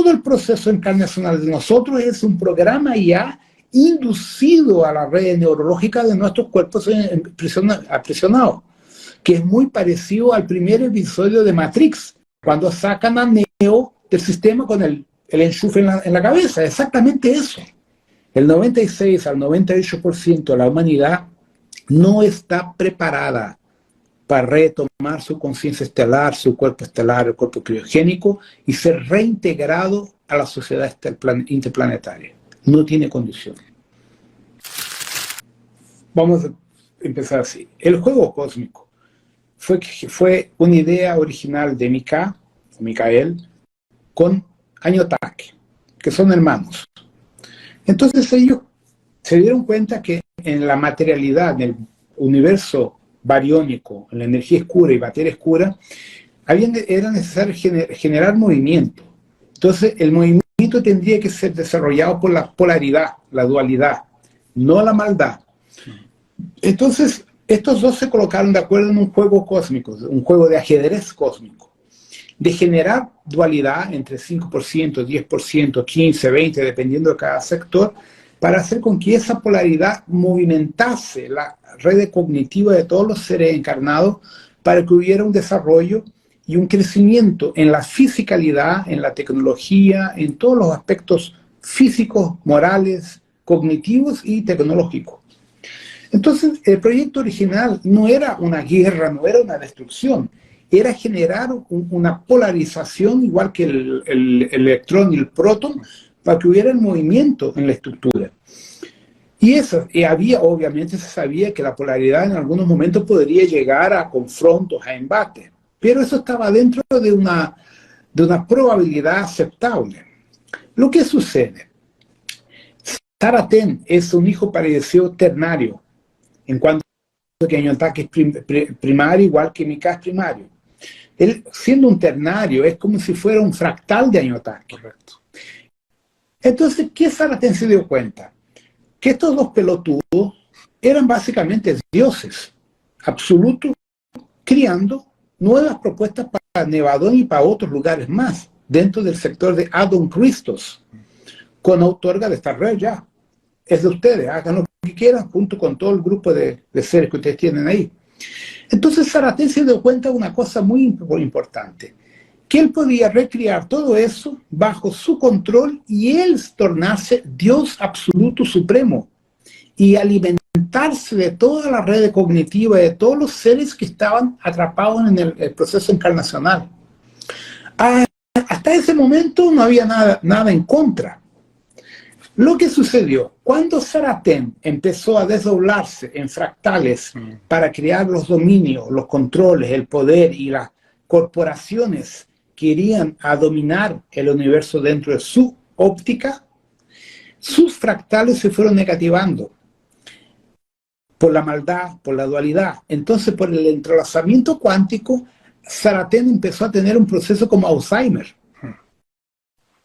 todo el proceso encarnacional de nosotros es un programa ya inducido a la red neurológica de nuestros cuerpos aprisionados, que es muy parecido al primer episodio de Matrix, cuando sacan a Neo del sistema con el enchufe en la cabeza. Exactamente eso. El 96 al 98% de la humanidad no está preparada para retomar su conciencia estelar, su cuerpo estelar, el cuerpo criogénico, y ser reintegrado a la sociedad interplanetaria. No tiene condición. Vamos a empezar así. El juego cósmico fue una idea original de Micael, con Añotaque, que son hermanos. Entonces ellos se dieron cuenta que en la materialidad, en el universo bariónico, en la energía oscura y materia oscura, era necesario generar movimiento. Entonces el movimiento tendría que ser desarrollado por la polaridad, la dualidad, no la maldad. Entonces estos dos se colocaron de acuerdo en un juego cósmico, un juego de ajedrez cósmico, de generar dualidad entre 5%, 10%, 15%, 20%, dependiendo de cada sector, para hacer con que esa polaridad movimentase la red cognitiva de todos los seres encarnados, para que hubiera un desarrollo y un crecimiento en la fisicalidad, en la tecnología, en todos los aspectos físicos, morales, cognitivos y tecnológicos. Entonces, el proyecto original no era una guerra, no era una destrucción, era generar una polarización igual que el electrón y el protón, para que hubiera el movimiento en la estructura. Y obviamente se sabía que la polaridad en algunos momentos podría llegar a confrontos, a embates, pero eso estaba dentro de una probabilidad aceptable. Lo que sucede, Sartén es un hijo parecido ternario, en cuanto que Añotaque es primario, igual que Mica es primario. Él, siendo un ternario, es como si fuera un fractal de Añotaque. Correcto. Entonces, ¿qué Sartén se dio cuenta? Que estos dos pelotudos eran básicamente dioses absolutos, criando nuevas propuestas para Nevadón y para otros lugares más, dentro del sector de Adon Christos, con autorga de esta red ya. Es de ustedes, hagan lo que quieran, junto con todo el grupo de seres que ustedes tienen ahí. Entonces Sartén se dio cuenta de una cosa muy importante, que él podía recrear todo eso bajo su control y él tornarse Dios absoluto supremo y alimentarse de toda la red cognitiva de todos los seres que estaban atrapados en el proceso encarnacional. Hasta ese momento no había nada en contra. Lo que sucedió, cuando Sartén empezó a desdoblarse en fractales para crear los dominios, los controles, el poder, y las corporaciones querían dominar el universo dentro de su óptica, sus fractales se fueron negativando por la maldad, por la dualidad. Entonces, por el entrelazamiento cuántico, Sartén empezó a tener un proceso como Alzheimer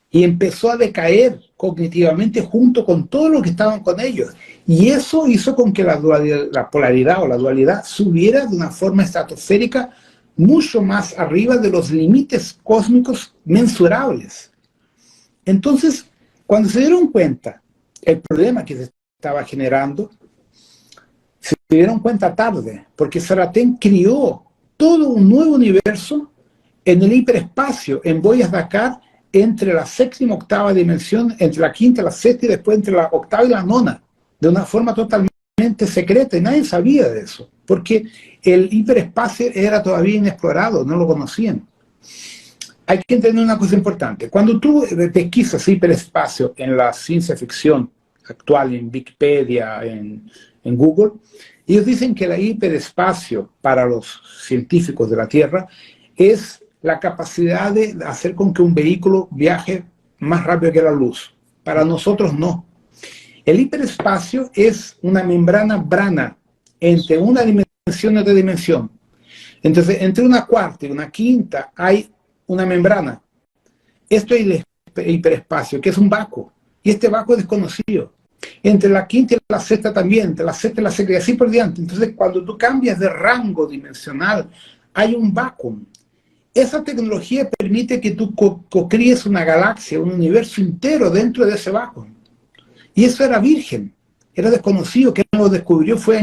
y empezó a decaer cognitivamente junto con todo lo que estaban con ellos. Y eso hizo con que la polaridad o la dualidad subiera de una forma estratosférica mucho más arriba de los límites cósmicos mensurables. Entonces, cuando se dieron cuenta el problema que se estaba generando, se dieron cuenta tarde, porque Sartén crió todo un nuevo universo en el hiperespacio, en Boyas Dakar, entre la séptima y octava dimensión, entre la quinta y la sexta, y después entre la octava y la nona, de una forma totalmente secreta, y nadie sabía de eso, porque el hiperespacio era todavía inexplorado, no lo conocían. Hay que entender una cosa importante. Cuando tú pesquisas hiperespacio en la ciencia ficción actual, en Wikipedia, en Google, ellos dicen que el hiperespacio para los científicos de la Tierra es la capacidad de hacer con que un vehículo viaje más rápido que la luz. Para nosotros no. El hiperespacio es una membrana brana entre una dimensión y otra dimensión. Entonces, entre una cuarta y una quinta hay una membrana. Esto es el hiperespacio, que es un vacuo. Y este vacuo es desconocido. Entre la quinta y la sexta también, entre la sexta y la sexta, y así por diante. Entonces, cuando tú cambias de rango dimensional, hay un vacuo. esa tecnología permite que tú co-críes una galaxia, un universo entero dentro de ese vacuum. Y eso era virgen, era desconocido. Quien lo descubrió fue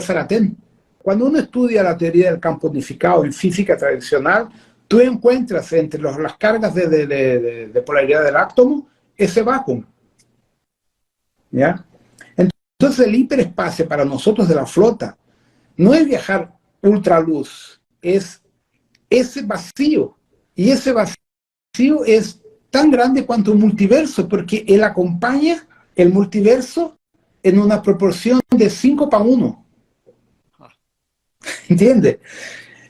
Sartén. Cuando uno estudia la teoría del campo unificado en física tradicional, tú encuentras entre las cargas de polaridad del átomo ese vacuum. ¿Ya? Entonces el hiperespacio para nosotros de la flota no es viajar ultraluz, es ese vacío. Y ese vacío es tan grande cuanto un multiverso, porque él acompaña el multiverso en una proporción de 5:1. ¿Entiendes?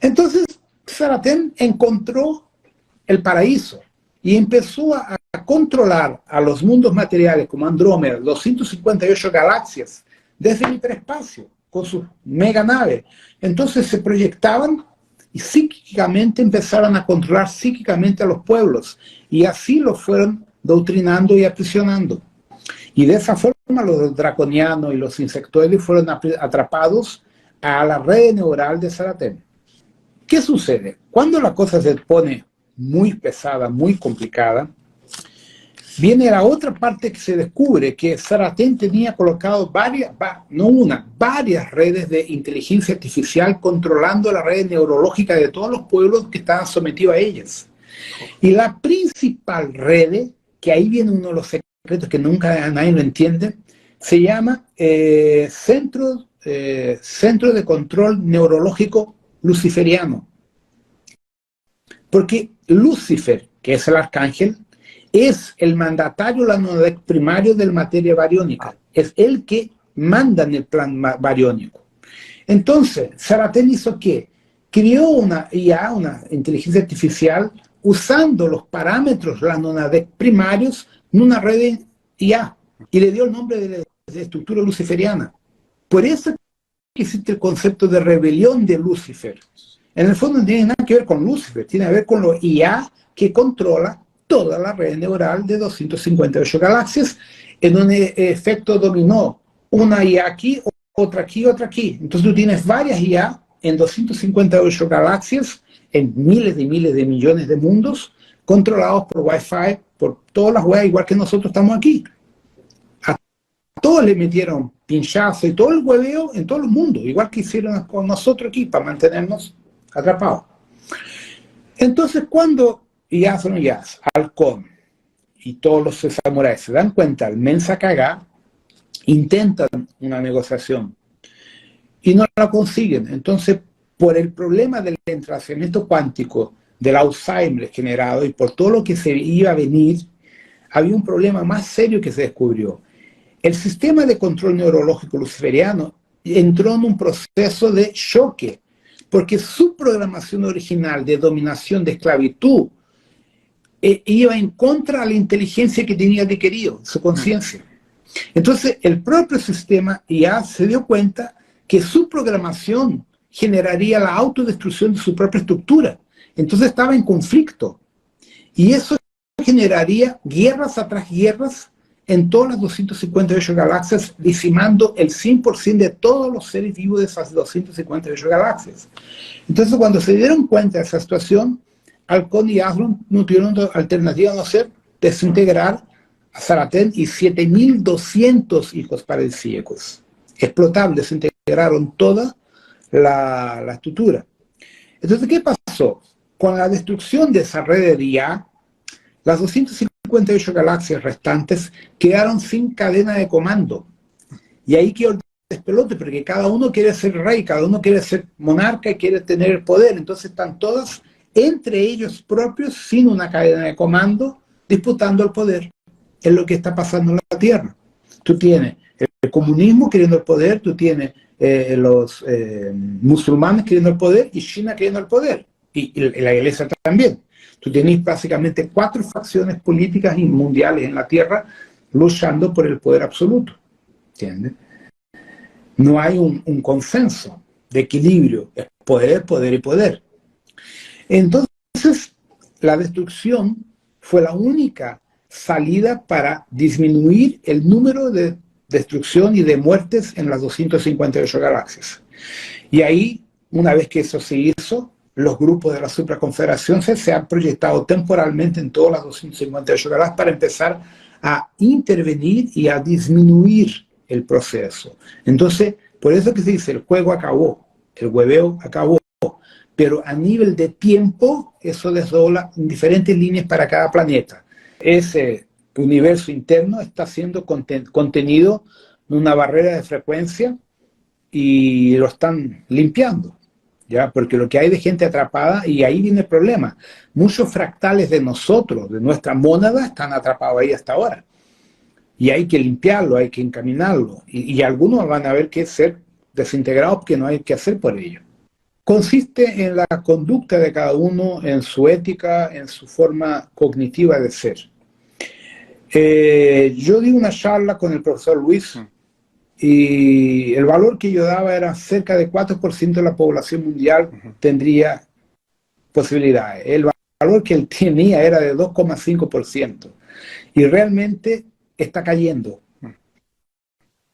Entonces, Sartén encontró el paraíso y empezó a controlar a los mundos materiales como Andrómeda, 258 galaxias, desde el hiperespacio, con sus meganaves. Entonces se proyectaban y psíquicamente empezaron a controlar psíquicamente a los pueblos, y así los fueron doutrinando y aprisionando. Y de esa forma los draconianos y los insectoides fueron atrapados a la red neural de Sartén. ¿Qué sucede? Cuando la cosa se pone muy pesada, muy complicada, viene la otra parte que se descubre, que Sartén tenía colocado varias redes de inteligencia artificial controlando la red neurológica de todos los pueblos que estaban sometidos a ellas. Y la principal red, que ahí viene uno de los secretos que nunca nadie lo entiende, se llama Centro de Control Neurológico Luciferiano. Porque Lucifer, que es el arcángel, es el mandatario, el primario de la materia bariónica. Es el que manda en el plan bariónico. Entonces, Sartén hizo ¿qué? Creó una IA, una inteligencia artificial, usando los parámetros nanodec primarios en una red IA, y le dio el nombre de estructura luciferiana. Por eso existe el concepto de rebelión de Lucifer. En el fondo no tiene nada que ver con Lucifer, tiene que ver con lo IA que controla toda la red neural de 258 galaxias en un efecto dominó. Una IA aquí, otra aquí, otra aquí. Entonces tú tienes varias IA en 258 galaxias, en miles de millones de mundos, controlados por Wi-Fi, por todas las webs, igual que nosotros estamos aquí. A todos le metieron pinchazo y todo el hueveo en todo el mundo, igual que hicieron con nosotros aquí, para mantenernos atrapados. Entonces, cuando Yaz, Halcón y todos los samuráis se dan cuenta al mensa cagá, intentan una negociación y no la consiguen. Entonces, por el problema del entrelazamiento cuántico, del Alzheimer generado y por todo lo que se iba a venir, había un problema más serio que se descubrió. El sistema de control neurológico luciferiano entró en un proceso de choque, porque su programación original de dominación, de esclavitud, iba en contra de la inteligencia que tenía adquirido, su conciencia. Entonces, el propio sistema ya se dio cuenta que su programación generaría la autodestrucción de su propia estructura. Entonces estaba en conflicto. Y eso generaría guerras atrás guerras en todas las 258 galaxias, dicimando el 100% de todos los seres vivos de esas 258 galaxias. Entonces, cuando se dieron cuenta de esa situación, Halcón y Aslan no tuvieron alternativa a no ser desintegrar a Sartén y 7.200 hijos paradisíacos. Explotaron, desintegraron toda la estructura. Entonces, ¿qué pasó? Con la destrucción de esa red de IA, las 258 galaxias restantes quedaron sin cadena de comando. Y ahí quedó el despelote, porque cada uno quiere ser rey, cada uno quiere ser monarca y quiere tener el poder. Entonces están todas entre ellos propios, sin una cadena de comando, disputando el poder. Es lo que está pasando en la Tierra. Tú tienes el comunismo queriendo el poder, tú tienes los musulmanes queriendo el poder y China queriendo el poder. Y la iglesia también. Tú tienes básicamente 4 facciones políticas y mundiales en la Tierra luchando por el poder absoluto. ¿Entiendes? No hay un consenso de equilibrio. Es poder, poder y poder. Entonces, la destrucción fue la única salida para disminuir el número de destrucción y de muertes en las 258 galaxias. Y ahí, una vez que eso se hizo, los grupos de la supraconfederación se han proyectado temporalmente en todas las 258 galaxias para empezar a intervenir y a disminuir el proceso. Entonces, por eso que se dice, el juego acabó, el hueveo acabó, pero a nivel de tiempo, eso desdobla en diferentes líneas para cada planeta. Ese universo interno está siendo contenido en una barrera de frecuencia y lo están limpiando, ¿ya? Porque lo que hay de gente atrapada, y ahí viene el problema, muchos fractales de nosotros, de nuestra mónada, están atrapados ahí hasta ahora. Y hay que limpiarlo, hay que encaminarlo. Y algunos van a haber que ser desintegrados porque no hay que hacer por ello. Consiste en la conducta de cada uno, en su ética, en su forma cognitiva de ser. Yo di una charla con el profesor Luis y el valor que yo daba era cerca de 4% de la población mundial tendría posibilidades. El valor que él tenía era de 2,5%. Y realmente está cayendo.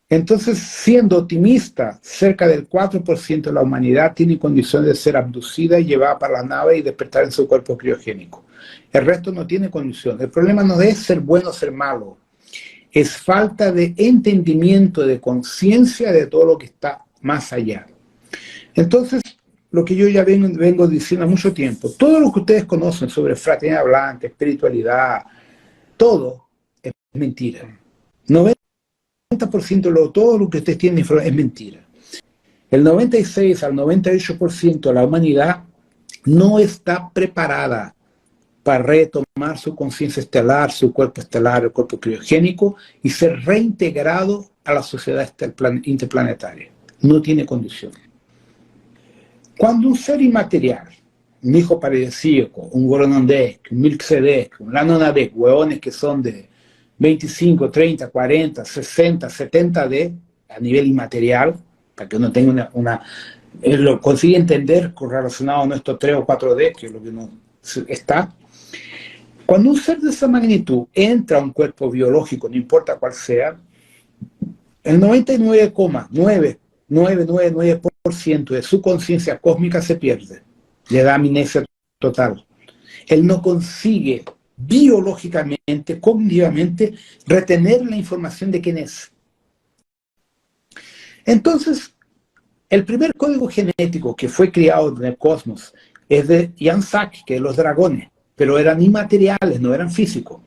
Entonces, siendo optimista, cerca del 4% de la humanidad tiene condiciones de ser abducida y llevada para la nave y despertar en su cuerpo criogénico. El resto no tiene condición. El problema no es ser bueno o ser malo. Es falta de entendimiento, de conciencia de todo lo que está más allá. Entonces, lo que yo ya vengo diciendo hace mucho tiempo, todo lo que ustedes conocen sobre fraternidad blanca, espiritualidad, todo es mentira. 90% de todo lo que ustedes tienen es mentira. El 96 al 98% de la humanidad no está preparada para retomar su conciencia estelar, su cuerpo estelar, el cuerpo criogénico y ser reintegrado a la sociedad interplanetaria. No tiene condición. Cuando un ser inmaterial, un hijo paradisíaco, un Goronondek, un Melquisedec, un Lanonadek, hueones que son de 25, 30, 40, 60, 70 D a nivel inmaterial, para que uno tenga lo consigue entender relacionado a nuestros 3 o 4 D, que es lo que uno está. Cuando un ser de esa magnitud entra a un cuerpo biológico, no importa cuál sea, el 99,9999% de su conciencia cósmica se pierde, le da amnesia total. Él no consigue biológicamente, cognitivamente, retener la información de quién es. Entonces, el primer código genético que fue creado en el cosmos es de Jan Sack, que es los dragones, pero eran inmateriales, no eran físicos.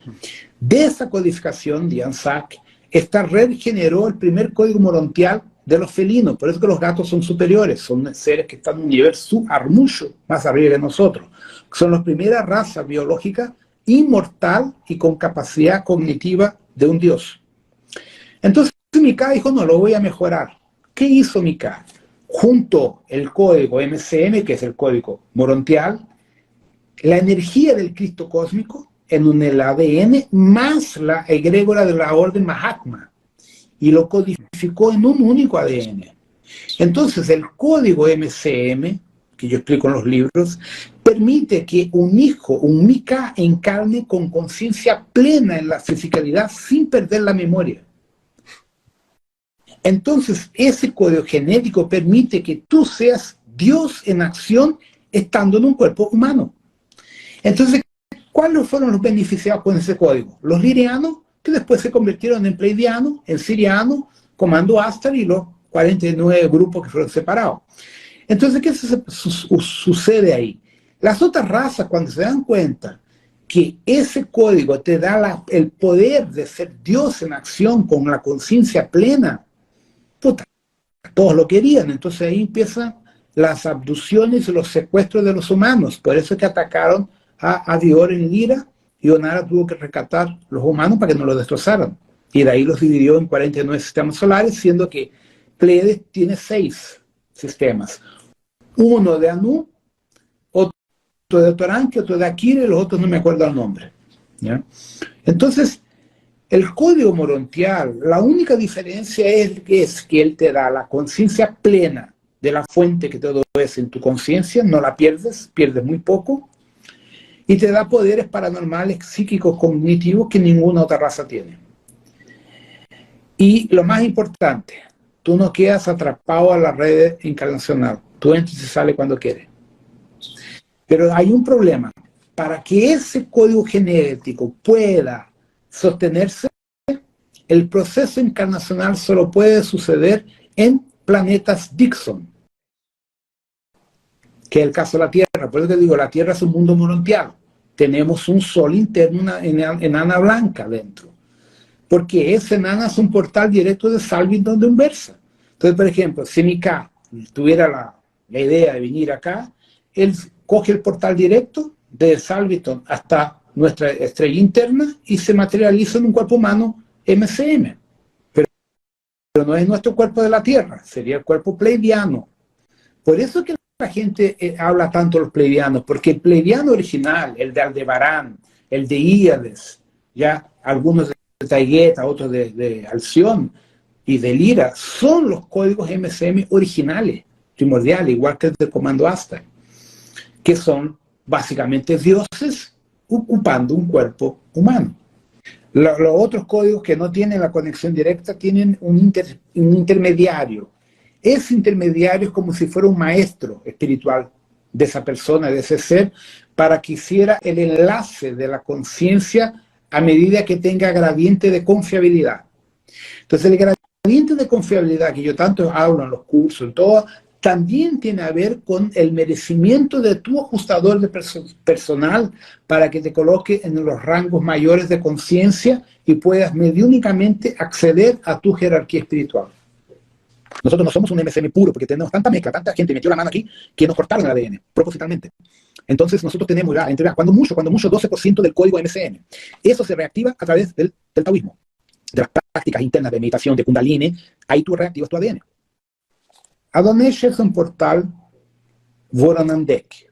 De esa codificación de Jan Sack, esta red generó el primer código morontial de los felinos. Por eso que los gatos son superiores, son seres que están en un nivel mucho más arriba de nosotros. Son las primeras razas biológicas inmortal y con capacidad cognitiva de un dios. Entonces Mika dijo, no, lo voy a mejorar. ¿Qué hizo Mika? Junto el código MCM, que es el código morontial, la energía del Cristo cósmico en el ADN más la egrégora de la orden Mahatma y lo codificó en un único ADN. Entonces el código MCM, que yo explico en los libros, permite que un hijo, un Mika, encarne con conciencia plena en la fisicalidad sin perder la memoria. Entonces ese código genético permite que tú seas Dios en acción estando en un cuerpo humano. Entonces, ¿cuáles fueron los beneficiados con ese código? Los lirianos, que después se convirtieron en pleidianos, en sirianos, comando Astar y los 49 grupos que fueron separados. Entonces, ¿qué sucede ahí? Las otras razas, cuando se dan cuenta que ese código te da el poder de ser Dios en acción con la conciencia plena, puta, todos lo querían. Entonces ahí empiezan las abducciones y los secuestros de los humanos. Por eso es que atacaron a Dior en Lira y Onara tuvo que rescatar los humanos para que no los destrozaran. Y de ahí los dividió en 49 sistemas solares, siendo que Pleiades tiene 6 sistemas. Uno de Anu, otro de Toranque, otro de Akira y los otros no me acuerdo el nombre. ¿Ya? Entonces, el código morontial, la única diferencia es que él te da la conciencia plena de la fuente que todo es en tu conciencia, no la pierdes, pierdes muy poco, y te da poderes paranormales, psíquicos, cognitivos que ninguna otra raza tiene. Y lo más importante, tú no quedas atrapado a la red encarnacional, tú entras y sales cuando quieres. Pero hay un problema. Para que ese código genético pueda sostenerse, el proceso encarnacional solo puede suceder en planetas Dixon, que es el caso de la Tierra. Por eso te digo, la Tierra es un mundo morontiano. Tenemos un sol interno, una enana blanca dentro. Porque esa enana es un portal directo de Salvington de Unversa. Entonces, por ejemplo, si Mika tuviera la idea de venir acá, él coge el portal directo de Salvington hasta nuestra estrella interna y se materializa en un cuerpo humano MCM. Pero no es nuestro cuerpo de la Tierra, sería el cuerpo pleiadiano. Por eso es que la gente habla tanto de los pleiadianos, porque el pleiadiano original, el de Aldebarán, el de Híades, ya algunos de Taigueta, otros de Alción y de Lira, son los códigos MCM originales, primordiales, igual que el del comando Asta, que son básicamente dioses ocupando un cuerpo humano. Los otros códigos que no tienen la conexión directa tienen un intermediario. Ese intermediario es como si fuera un maestro espiritual de esa persona, de ese ser, para que hiciera el enlace de la conciencia a medida que tenga gradiente de confiabilidad. Entonces el gradiente de confiabilidad que yo tanto hablo en los cursos, en todo, también tiene a ver con el merecimiento de tu ajustador de personal para que te coloque en los rangos mayores de conciencia y puedas mediúnicamente acceder a tu jerarquía espiritual. Nosotros no somos un MCM puro porque tenemos tanta mezcla, tanta gente metió la mano aquí que nos cortaron el ADN, propositalmente. Entonces nosotros tenemos ya, cuando mucho, 12% del código MCM. Eso se reactiva a través del taoísmo, de las prácticas internas de meditación, de Kundalini, ahí tú reactivas tu ADN. Adonai es un portal Voronandek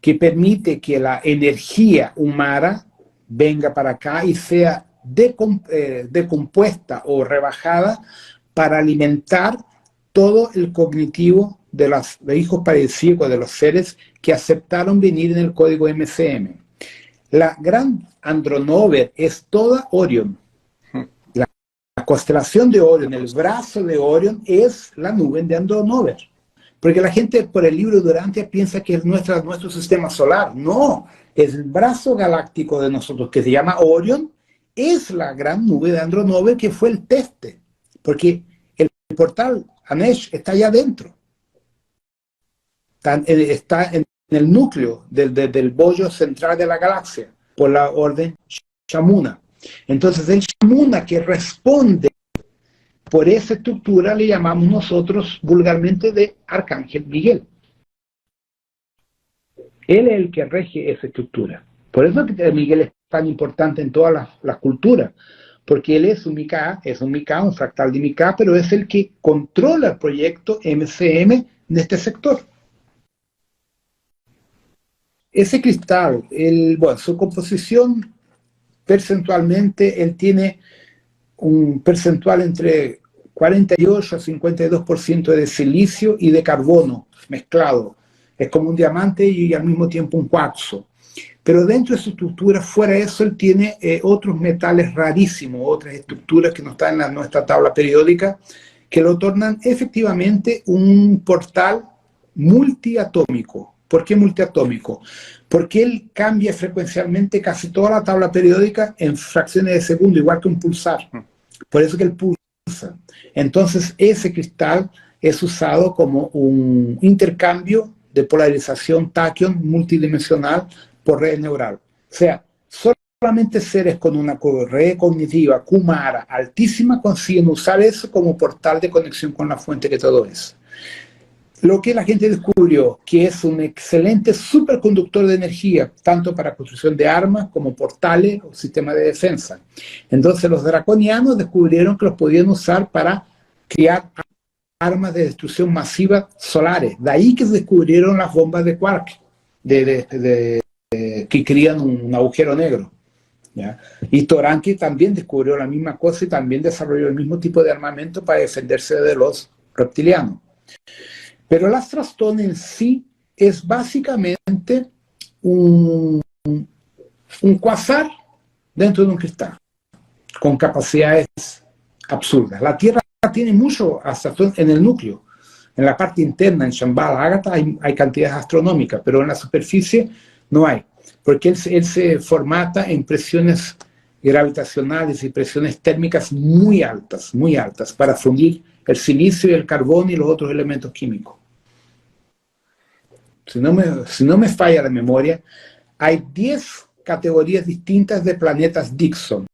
que permite que la energía humana venga para acá y sea decompuesta o rebajada para alimentar todo el cognitivo de los hijos parecidos de los seres que aceptaron venir en el código MCM. La gran Andronover es toda Orión. La constelación de Orión, el brazo de Orión, es la nube de Andronover. Porque la gente por el libro Durante piensa que es nuestro sistema solar. No, es el brazo galáctico de nosotros que se llama Orión, es la gran nube de Andronover que fue el teste. Porque el portal Anesh está allá adentro. Está en el núcleo del bollo central de la galaxia, por la orden Shamuna. Entonces el Shamuna que responde por esa estructura le llamamos nosotros vulgarmente de Arcángel Miguel. Él es el que rige esa estructura. Por eso que Miguel es tan importante en todas las culturas, porque él es un Mika, un fractal de Mika, pero es el que controla el proyecto MCM de este sector. Ese cristal, su composición percentualmente, él tiene un percentual entre 48 a 52% de silicio y de carbono mezclado. Es como un diamante y al mismo tiempo un cuarzo. Pero dentro de su estructura, fuera de eso, él tiene otros metales rarísimos, otras estructuras que no están en nuestra tabla periódica, que lo tornan efectivamente un portal multiatómico. ¿Por qué multiatómico? Porque él cambia frecuencialmente casi toda la tabla periódica en fracciones de segundo, igual que un pulsar. Por eso que él pulsa. Entonces, ese cristal es usado como un intercambio de polarización tachyon multidimensional por red neural. O sea, solamente seres con una red cognitiva Kumara altísima consiguen usar eso como portal de conexión con la fuente que todo es. Lo que la gente descubrió, que es un excelente superconductor de energía, tanto para construcción de armas como portales o sistemas de defensa. Entonces los draconianos descubrieron que los podían usar para crear armas de destrucción masiva solares. De ahí que se descubrieron las bombas de quark, que crean un agujero negro. ¿Ya? Y Toranki también descubrió la misma cosa y también desarrolló el mismo tipo de armamento para defenderse de los reptilianos. Pero el Astrastone en sí es básicamente un quasar dentro de un cristal, con capacidades absurdas. La Tierra tiene mucho Astrastone en el núcleo. En la parte interna, en Shambhala, Ágata, hay cantidades astronómicas, pero en la superficie no hay, porque él se formata en presiones gravitacionales y presiones térmicas muy altas, para fundir el silicio y el carbón y los otros elementos químicos. Si no me falla la memoria, hay 10 categorías distintas de planetas Dixon.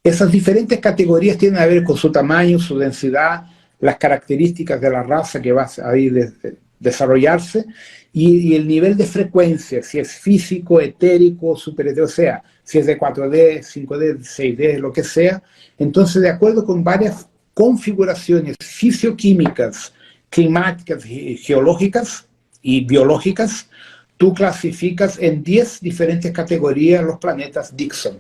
Esas diferentes categorías tienen a ver con su tamaño, su densidad, las características de la raza que va a desarrollarse y el nivel de frecuencia, si es físico, etérico, superetérico, o sea, si es de 4D, 5D, 6D, lo que sea. Entonces, de acuerdo con varias configuraciones fisioquímicas, climáticas, geológicas y biológicas, tú clasificas en 10 diferentes categorías los planetas Dixon.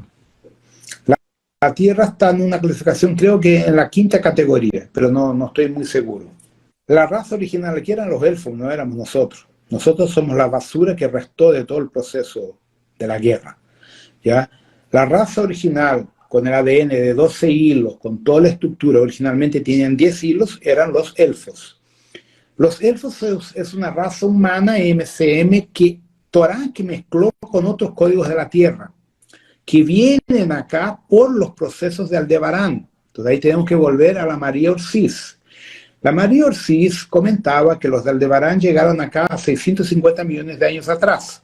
La Tierra está en una clasificación, creo que en la 5ª categoría, pero no estoy muy seguro. La raza original aquí eran los elfos, no éramos nosotros. Nosotros somos la basura que restó de todo el proceso de la guerra, ¿ya? La raza original, con el ADN de 12 hilos, con toda la estructura, originalmente tenían 10 hilos, eran los elfos. Los elfos es una raza humana MCM que Torah que mezcló con otros códigos de la Tierra, que vienen acá por los procesos de Aldebarán. Entonces ahí tenemos que volver a la María Orsiz. La María Orsiz comentaba que los de Aldebarán llegaron acá a 650 millones de años atrás.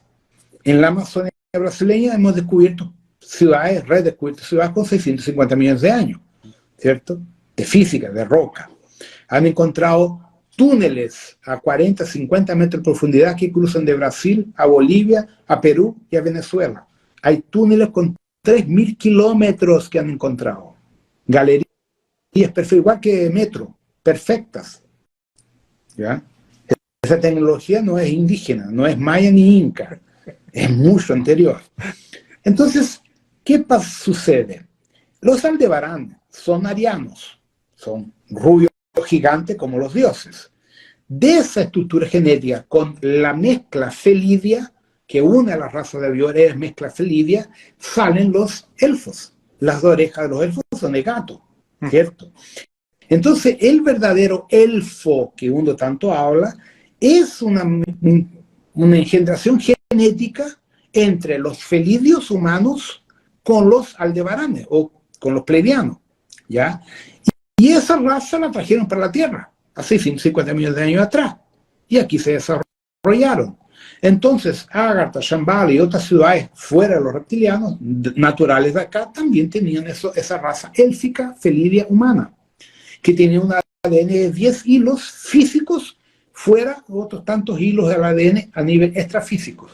En la Amazonia brasileña hemos descubierto ciudades, redescubierto ciudades con 650 millones de años, ¿cierto? De física, de roca. Han encontrado túneles a 40, 50 metros de profundidad que cruzan de Brasil a Bolivia, a Perú y a Venezuela. Hay túneles con 3.000 kilómetros que han encontrado. Galerías perfectas, igual que metro, perfectas. ¿Ya? Esa tecnología no es indígena, no es maya ni inca, es mucho anterior. Entonces, ¿qué sucede? Los Aldebarán son arianos, son rubios gigantes como los dioses. De esa estructura genética, con la mezcla felidia, que une a la raza de Biores, mezcla felidia, salen los elfos. Las orejas de los elfos son de gato, ¿cierto? Entonces, el verdadero elfo que uno tanto habla es una engendración genética entre los felidios humanos con los aldebaranes o con los pleiadianos, ¿ya? Y esa raza la trajeron para la Tierra hace 150 millones de años atrás y aquí se desarrollaron. Entonces, Ágata, Shambhala y otras ciudades fuera de los reptilianos, naturales de acá, también tenían esa raza élfica, felidia humana, que tenía un ADN de 10 hilos físicos fuera de otros tantos hilos del ADN a nivel extrafísico.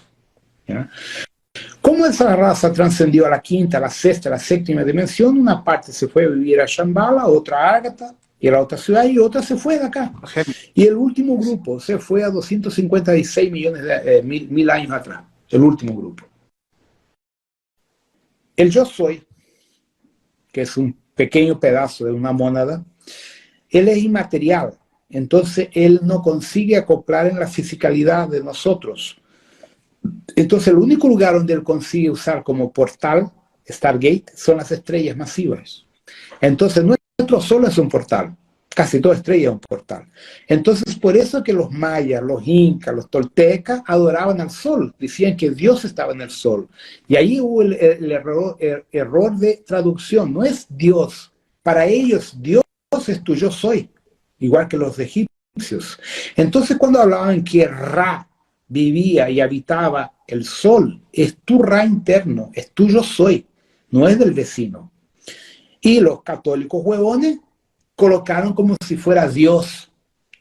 ¿Ya? ¿Cómo esa raza trascendió a la 5ª, a la 6ª, a la 7ª dimensión? Una parte se fue a vivir a Shambhala, otra a Ágata, y a la otra ciudad, y otra se fue de acá. Y el último grupo se fue a 256 millones de mil años atrás, el último grupo. El yo soy, que es un pequeño pedazo de una mónada, él es inmaterial, entonces él no consigue acoplar en la fisicalidad de nosotros. Entonces el único lugar donde él consigue usar como portal, Stargate, son las estrellas masivas. Entonces nuestro Sol es un portal, casi toda estrella es un portal. Entonces por eso que los mayas, los incas, los toltecas adoraban al Sol, decían que Dios estaba en el Sol. Y ahí hubo el error de traducción, no es Dios. Para ellos Dios es tu yo soy, igual que los egipcios. Entonces cuando hablaban que Ra vivía y habitaba el Sol, es tu Ra interno, es tu yo soy, no es del vecino. Y los católicos huevones colocaron como si fuera Dios.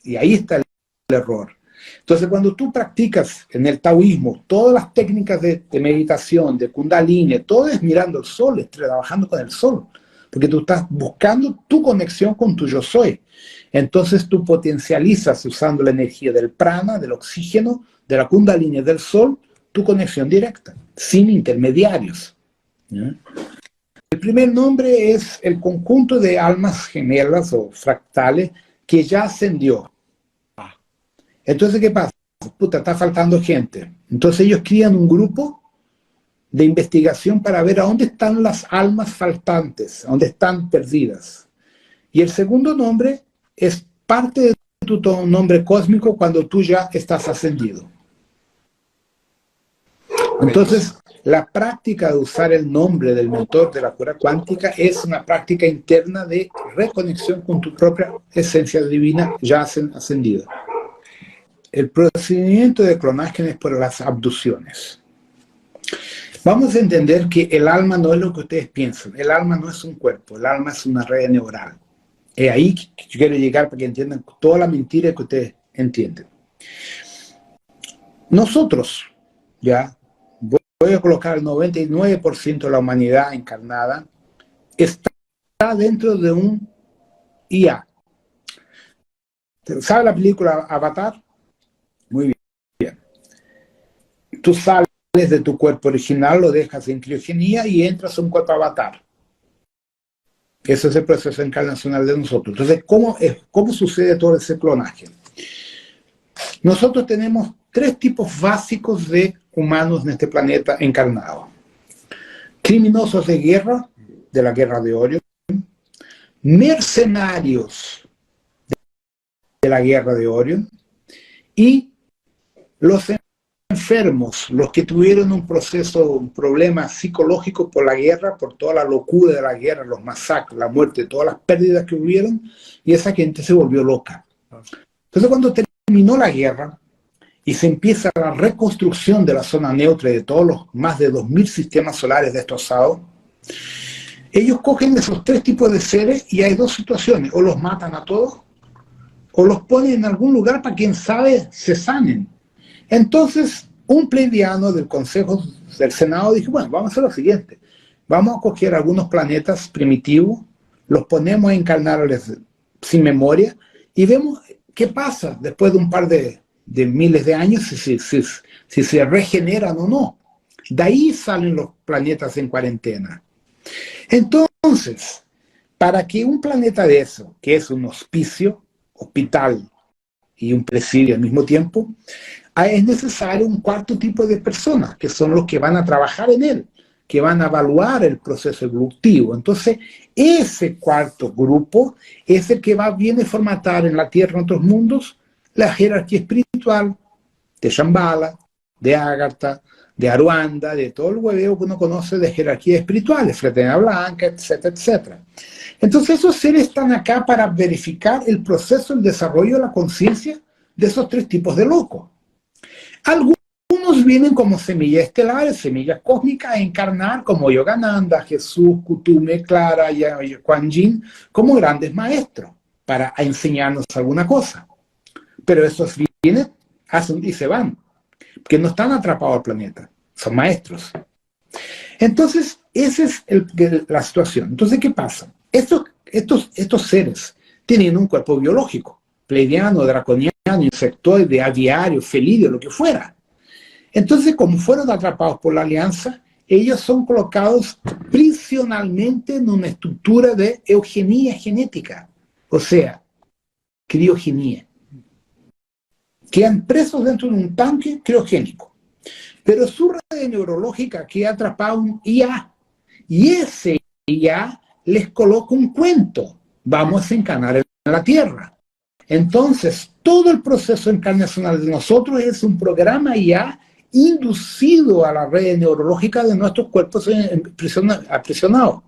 Y ahí está el error. Entonces, cuando tú practicas en el taoísmo todas las técnicas de meditación, de kundalini, todo es mirando el sol, trabajando con el sol. Porque tú estás buscando tu conexión con tu yo soy. Entonces, tú potencializas usando la energía del prana, del oxígeno, de la kundalini, del sol, tu conexión directa, sin intermediarios. ¿Ya? El primer nombre es el conjunto de almas gemelas o fractales que ya ascendió. Entonces, ¿qué pasa? Puta, está faltando gente. Entonces ellos crían un grupo de investigación para ver a dónde están las almas faltantes, a dónde están perdidas. Y el segundo nombre es parte de sustituto a un nombre cósmico cuando tú ya estás ascendido. Entonces, la práctica de usar el nombre del mentor de la cura cuántica es una práctica interna de reconexión con tu propia esencia divina ya ascendida. El procedimiento de clonaje es por las abducciones. Vamos a entender que el alma no es lo que ustedes piensan. El alma no es un cuerpo, el alma es una red neural. Es ahí que yo quiero llegar para que entiendan toda la mentira que ustedes entienden. Nosotros, ya, voy a colocar el 99% de la humanidad encarnada, está dentro de un IA. ¿Sabe la película Avatar? Muy bien. Tú sales de tu cuerpo original, lo dejas en criogenía y entras a un cuerpo avatar. Ese es el proceso encarnacional de nosotros. Entonces, ¿cómo sucede todo ese clonaje? Nosotros tenemos 3 tipos básicos de humanos en este planeta encarnado. Criminosos de guerra, de la guerra de Orión, mercenarios de la guerra de Orión, y los enfermos, los que tuvieron un problema psicológico por la guerra, por toda la locura de la guerra, los masacres, la muerte, todas las pérdidas que hubieron, y esa gente se volvió loca. Entonces, cuando terminó la guerra y se empieza la reconstrucción de la zona neutra y de todos los más de 2000 sistemas solares destrozados, ellos cogen esos 3 tipos de seres y hay 2 situaciones: o los matan a todos o los ponen en algún lugar para, quién sabe, se sanen. Entonces, un pleiadiano del Consejo del Senado dijo, bueno, vamos a hacer lo siguiente. Vamos a coger algunos planetas primitivos, los ponemos a encarnarles sin memoria y vemos qué pasa después de un par de miles de años, si se regeneran o no. De ahí salen los planetas en cuarentena. Entonces, para que un planeta de eso, que es un hospicio, hospital y un presidio al mismo tiempo, es necesario un 4º tipo de personas, que son los que van a trabajar en él, que van a evaluar el proceso evolutivo. Entonces, ese 4º grupo es el que viene a formatar en la Tierra, en otros mundos, la jerarquía espiritual de Shambhala, de Agartha, de Aruanda, de todo el hueveo que uno conoce de jerarquías espirituales, Fraternidad Blanca, etcétera, etcétera. Entonces, esos seres están acá para verificar el proceso, el desarrollo de la conciencia de esos 3 tipos de locos. Algunos vienen como semillas estelares, semillas cósmicas, a encarnar como Yogananda, Jesús, Kutume, Clara, Kuan Yin, como grandes maestros, para enseñarnos alguna cosa. Pero esos vienen, hacen y se van, porque no están atrapados al planeta, son maestros. Entonces, esa es la situación. Entonces, ¿qué pasa? Estos seres tienen un cuerpo biológico, pleiadiano, draconiano, insectoide, aviario, felidio, lo que fuera. Entonces, como fueron atrapados por la alianza, ellos son colocados prisionalmente en una estructura de eugenia genética, o sea, criogenia. Quedan presos dentro de un tanque criogénico. Pero su red neurológica queda atrapada en un IA, y ese IA les coloca un cuento: vamos a encarnar en la Tierra. Entonces, todo el proceso encarnacional de nosotros es un programa ya inducido a la red neurológica de nuestros cuerpos aprisionados,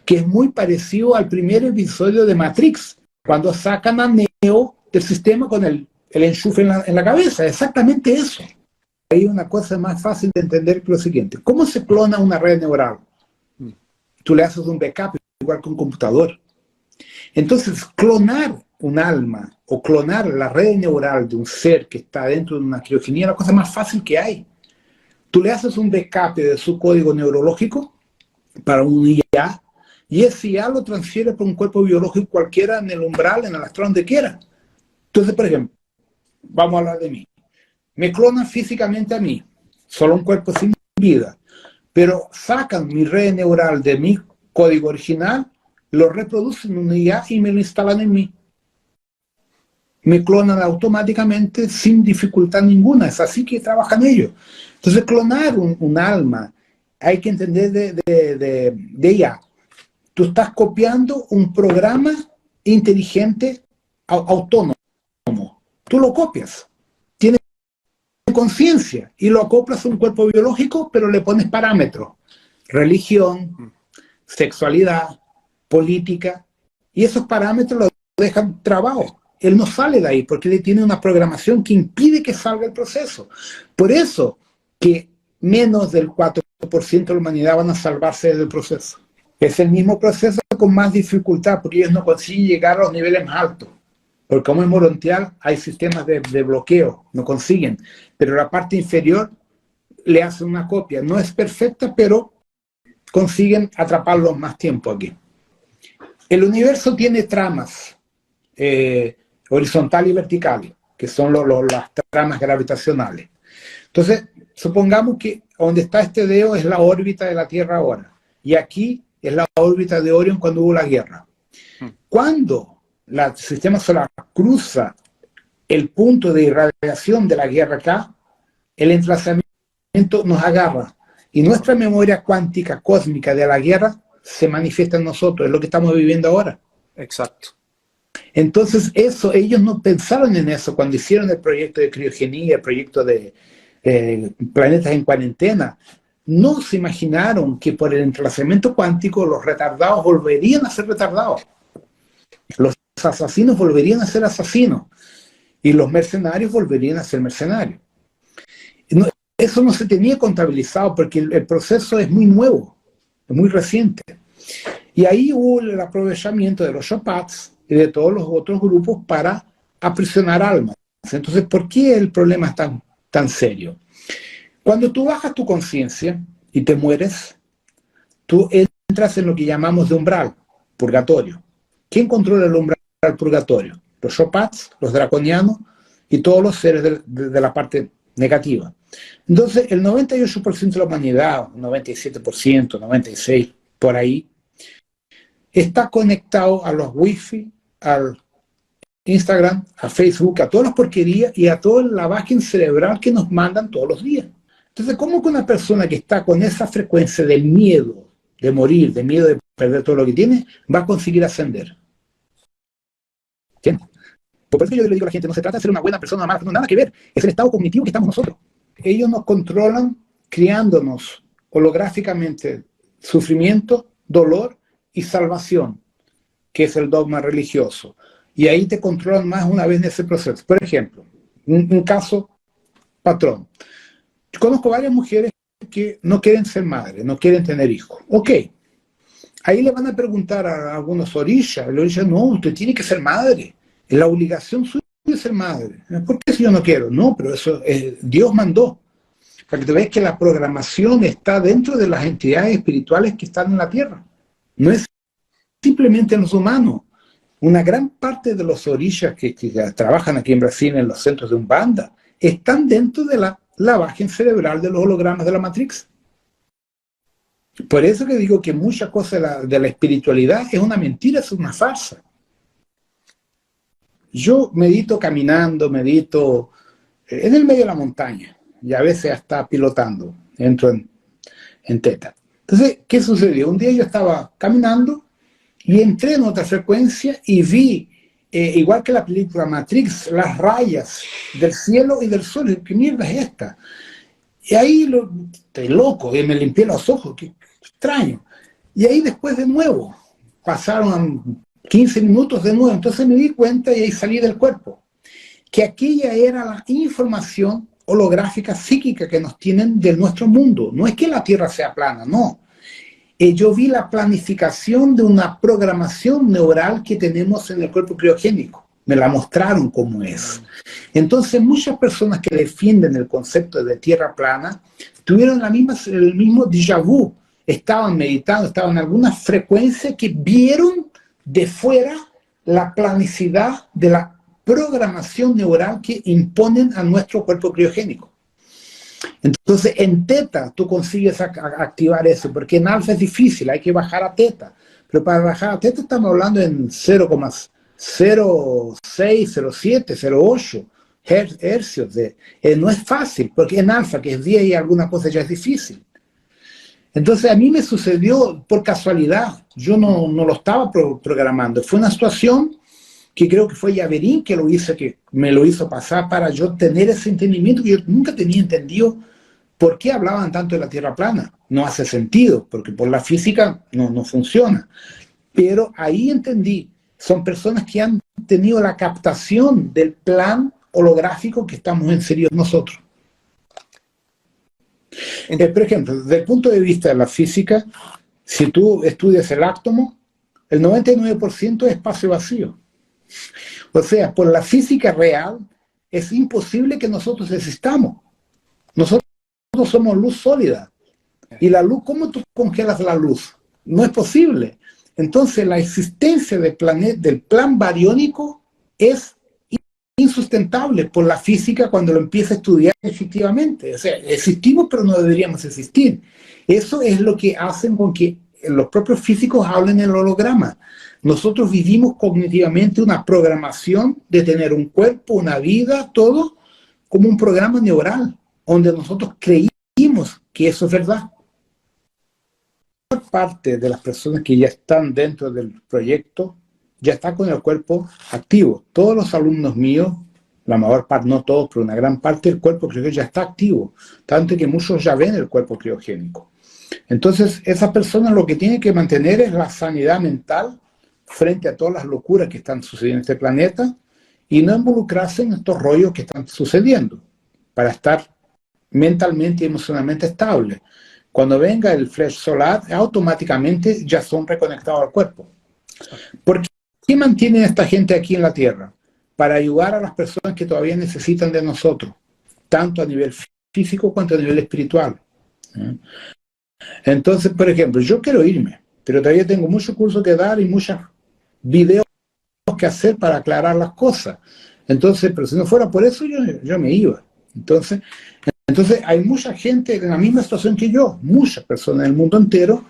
que es muy parecido al primer episodio de Matrix, cuando sacan a Neo del sistema con el enchufe en la cabeza. Exactamente eso. Hay una cosa más fácil de entender que lo siguiente: ¿cómo se clona una red neural? Tú le haces un backup igual que un computador. Entonces, clonar un alma o clonar la red neural de un ser que está dentro de una criogenia es la cosa más fácil que hay. Tú le haces un backup de su código neurológico para un IA, y ese IA lo transfiere por un cuerpo biológico cualquiera, en el umbral, en el astral, donde quiera. Entonces, por ejemplo, vamos a hablar de mí. Me clonan físicamente a mí, solo un cuerpo sin vida, pero sacan mi red neural de mi código original, lo reproducen en un IA y me lo instalan en mí. Me clonan automáticamente sin dificultad ninguna. Es así que trabajan ellos. Entonces, clonar un alma, hay que entender de IA. Tú estás copiando un programa inteligente autónomo. tú lo copias. Tiene conciencia y lo acoplas a un cuerpo biológico, pero le pones parámetros. Religión, sexualidad, política, y esos parámetros los dejan trabados. Él no sale de ahí porque él tiene una programación que impide que salga el proceso. Por eso que menos del 4% de la humanidad van a salvarse del proceso. Es el mismo proceso con más dificultad porque ellos no consiguen llegar a los niveles más altos. Porque como es morontial, hay sistemas de bloqueo, no consiguen. Pero la parte inferior le hacen una copia. No es perfecta, pero consiguen atraparlos más tiempo aquí. El universo tiene tramas horizontales y verticales, que son las tramas gravitacionales. Entonces, supongamos que donde está este dedo es la órbita de la Tierra ahora, y aquí es la órbita de Orión cuando hubo la guerra. Cuando el sistema solar cruza el punto de irradiación de la guerra acá, el emplazamiento nos agarra, y nuestra memoria cuántica cósmica de la guerra se manifiesta en nosotros, es lo que estamos viviendo ahora. Exacto. Entonces eso, ellos no pensaron en eso cuando hicieron el proyecto de criogenía, el proyecto de planetas en cuarentena. No se imaginaron que por el entrelazamiento cuántico los retardados volverían a ser retardados. Los asesinos volverían a ser asesinos. Y los mercenarios volverían a ser mercenarios. No, eso no se tenía contabilizado porque el proceso es muy nuevo, es muy reciente. Y ahí hubo el aprovechamiento de los Shopats y de todos los otros grupos para aprisionar almas. Entonces, ¿por qué el problema es tan serio? Cuando tú bajas tu conciencia y te mueres, tú entras en lo que llamamos de umbral, purgatorio. ¿Quién controla el umbral purgatorio? Los Shopats, los draconianos y todos los seres de la parte negativa. Entonces, el 98% de la humanidad, 97%, 96%, por ahí, está conectado a los wifi, al Instagram, a Facebook, a todas las porquerías y a toda la lavaje cerebral que nos mandan todos los días. Entonces, ¿cómo que una persona que está con esa frecuencia del miedo de morir, de miedo de perder todo lo que tiene, va a conseguir ascender? ¿Entiendes? Por eso yo le digo a la gente, no se trata de ser una buena persona, una mala persona, nada que ver, es el estado cognitivo que estamos nosotros. Ellos nos controlan criándonos holográficamente sufrimiento, dolor y salvación, que es el dogma religioso. Y ahí te controlan más una vez en ese proceso. Por ejemplo, un caso patrón. Yo conozco varias mujeres que no quieren ser madres, no quieren tener hijos. Ok. Ahí le van a preguntar a algunos orishas. El orisha, no, usted tiene que ser madre. Es la obligación suya de ser madre. ¿Por qué si yo no quiero? No, pero eso Dios mandó. Para que te veas que la programación está dentro de las entidades espirituales que están en la Tierra. No es simplemente en los humanos. Una gran parte de los orishas que trabajan aquí en Brasil en los centros de Umbanda están dentro de la lavaje cerebral de los hologramas de la Matrix. Por eso que digo que mucha cosa de la espiritualidad es una mentira, es una farsa. Yo medito caminando, medito en el medio de la montaña y a veces hasta pilotando, entro en teta. Entonces, ¿qué sucedió? Un día yo estaba caminando y entré en otra frecuencia y vi, igual que la película Matrix, las rayas del cielo y del sol. ¿Qué mierda es esta? Y ahí estoy loco, y me limpié los ojos, qué extraño. Y ahí después de nuevo, pasaron 15 minutos de nuevo, entonces me di cuenta y ahí salí del cuerpo, que aquella era la información holográfica psíquica que nos tienen de nuestro mundo. No es que la Tierra sea plana, no. Yo vi la planificación de una programación neural que tenemos en el cuerpo criogénico. Me la mostraron cómo es. Entonces, muchas personas que defienden el concepto de Tierra plana tuvieron el mismo déjà vu. Estaban meditando, estaban en alguna frecuencia que vieron de fuera la planicidad de la programación neural que imponen a nuestro cuerpo criogénico. Entonces, en teta tú consigues activar eso, porque en alfa es difícil, hay que bajar a teta. Pero para bajar a teta estamos hablando en 0,06, 0,7, 0,8 hercios. No es fácil, porque en alfa, que es 10 y alguna cosa, ya es difícil. Entonces, a mí me sucedió por casualidad. Yo no lo estaba programando. Fue una situación que creo que fue Yaverín que me lo hizo pasar para yo tener ese entendimiento que yo nunca tenía entendido. ¿Por qué hablaban tanto de la Tierra plana? No hace sentido, porque por la física no funciona. Pero ahí entendí, son personas que han tenido la captación del plan holográfico que estamos inseridos nosotros. Por ejemplo, desde el punto de vista de la física, si tú estudias el átomo, el 99% es espacio vacío. O sea, por la física real, es imposible que nosotros existamos. Nosotros somos luz sólida. Y la luz, ¿cómo tú congelas la luz? No es posible. Entonces, la existencia del plan bariónico es insustentable por la física cuando lo empieza a estudiar efectivamente. O sea, existimos, pero no deberíamos existir. Eso es lo que hacen con que los propios físicos hablen en el holograma. Nosotros vivimos cognitivamente una programación de tener un cuerpo, una vida, todo como un programa neural, donde nosotros creímos que eso es verdad. Parte de las personas que ya están dentro del proyecto ya está con el cuerpo activo. Todos los alumnos míos, la mayor parte, no todos, pero una gran parte del cuerpo criogénico ya está activo, tanto que muchos ya ven el cuerpo criogénico. Entonces, esas personas lo que tienen que mantener es la sanidad mental frente a todas las locuras que están sucediendo en este planeta y no involucrarse en estos rollos que están sucediendo para estar mentalmente y emocionalmente estables. Cuando venga el flash solar, automáticamente ya son reconectados al cuerpo. ¿Por qué mantienen a esta gente aquí en la Tierra? Para ayudar a las personas que todavía necesitan de nosotros, tanto a nivel físico cuanto a nivel espiritual. Entonces, por ejemplo, yo quiero irme, pero todavía tengo muchos cursos que dar y muchos videos que hacer para aclarar las cosas. Entonces, pero si no fuera por eso, yo me iba. Entonces hay mucha gente en la misma situación que yo, muchas personas en el mundo entero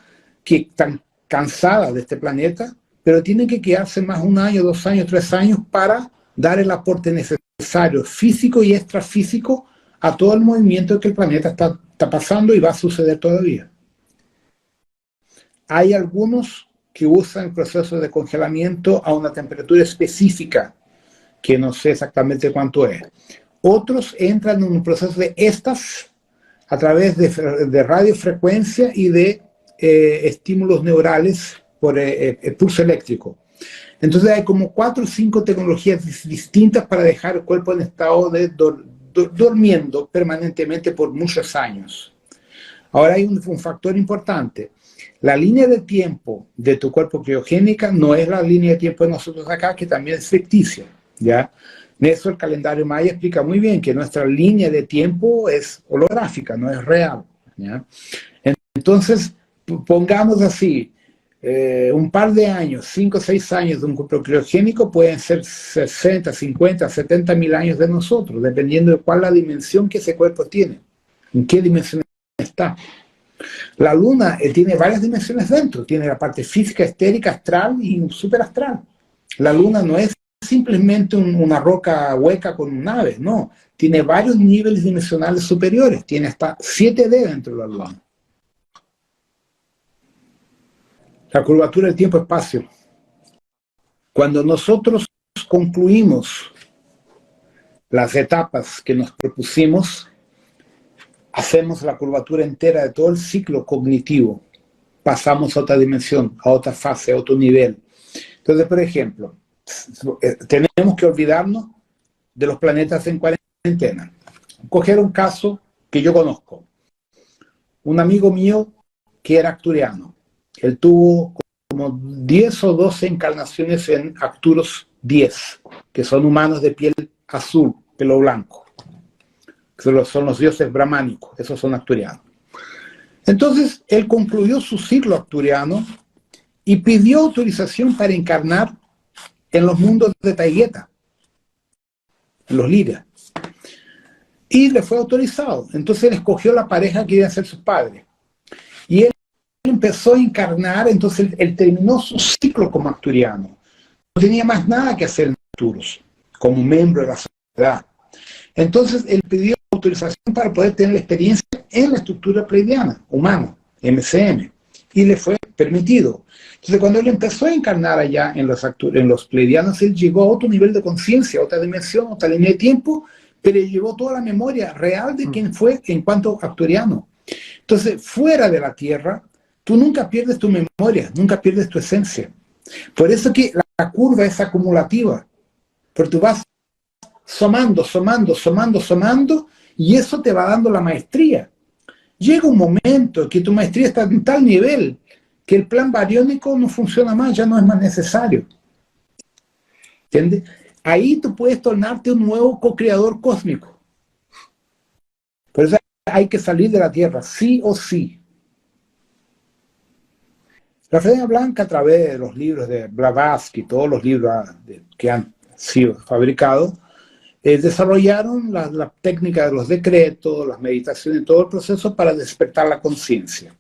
que están cansadas de este planeta, pero tienen que quedarse más 1 año, 2 años, 3 años para dar el aporte necesario, físico y extrafísico, a todo el movimiento que el planeta está pasando y va a suceder todavía. Hay algunos que usan el proceso de congelamiento a una temperatura específica, que no sé exactamente cuánto es. Otros entran en un proceso de estas a través de radiofrecuencia y de estímulos neurales por pulso eléctrico. Entonces hay como 4 o 5 tecnologías distintas para dejar el cuerpo en estado de durmiendo permanentemente por muchos años. Ahora hay un factor importante. La línea de tiempo de tu cuerpo criogénica no es la línea de tiempo de nosotros acá, que también es ficticia, ¿ya? Eso el calendario maya explica muy bien, que nuestra línea de tiempo es holográfica, no es real, ¿ya? Entonces, pongamos así, un par de años, 5 o 6 años de un cuerpo criogénico pueden ser 60, 50, 70 mil años de nosotros, dependiendo de cuál es la dimensión que ese cuerpo tiene, en qué dimensión está. La luna tiene varias dimensiones dentro, tiene la parte física, estérica, astral y superastral. La luna no es simplemente una roca hueca con un ave, no, tiene varios niveles dimensionales superiores, tiene hasta 7D dentro de la luna. La curvatura del tiempo-espacio. Cuando nosotros concluimos las etapas que nos propusimos, hacemos la curvatura entera de todo el ciclo cognitivo, pasamos a otra dimensión, a otra fase, a otro nivel. Entonces, por ejemplo, tenemos que olvidarnos de los planetas en cuarentena. Coger un caso que yo conozco. Un amigo mío que era arcturiano. Él tuvo como 10 o 12 encarnaciones en Arcturus 10, que son humanos de piel azul, pelo blanco. Son los dioses brahmánicos, esos son arcturianos. Entonces, él concluyó su ciclo arcturiano y pidió autorización para encarnar en los mundos de Taigueta, en los Liras. Y le fue autorizado. Entonces él escogió la pareja que iban a ser sus padres. Y él empezó a encarnar, entonces él terminó su ciclo como arcturiano. No tenía más nada que hacer en Arcturus, como miembro de la sociedad. Entonces él pidió autorización para poder tener la experiencia en la estructura pleiadiana, humana, MCM. y le fue permitido. Entonces, cuando él empezó a encarnar allá en los pleiadianos, él llegó a otro nivel de conciencia, otra dimensión, otra línea de tiempo, pero llevó toda la memoria real de quién fue en cuanto arcturiano. Entonces, fuera de la Tierra, tú nunca pierdes tu memoria, nunca pierdes tu esencia. Por eso que la curva es acumulativa, porque tú vas sumando, y eso te va dando la maestría. Llega un momento que tu maestría está en tal nivel que el plan bariónico no funciona más, ya no es más necesario. ¿Entiendes? Ahí tú puedes tornarte un nuevo co-creador cósmico. Por eso hay que salir de la Tierra, sí o sí. La Fraternidad Blanca, a través de los libros de Blavatsky, todos los libros que han sido fabricados, desarrollaron la técnica de los decretos, las meditaciones, todo el proceso para despertar la conciencia,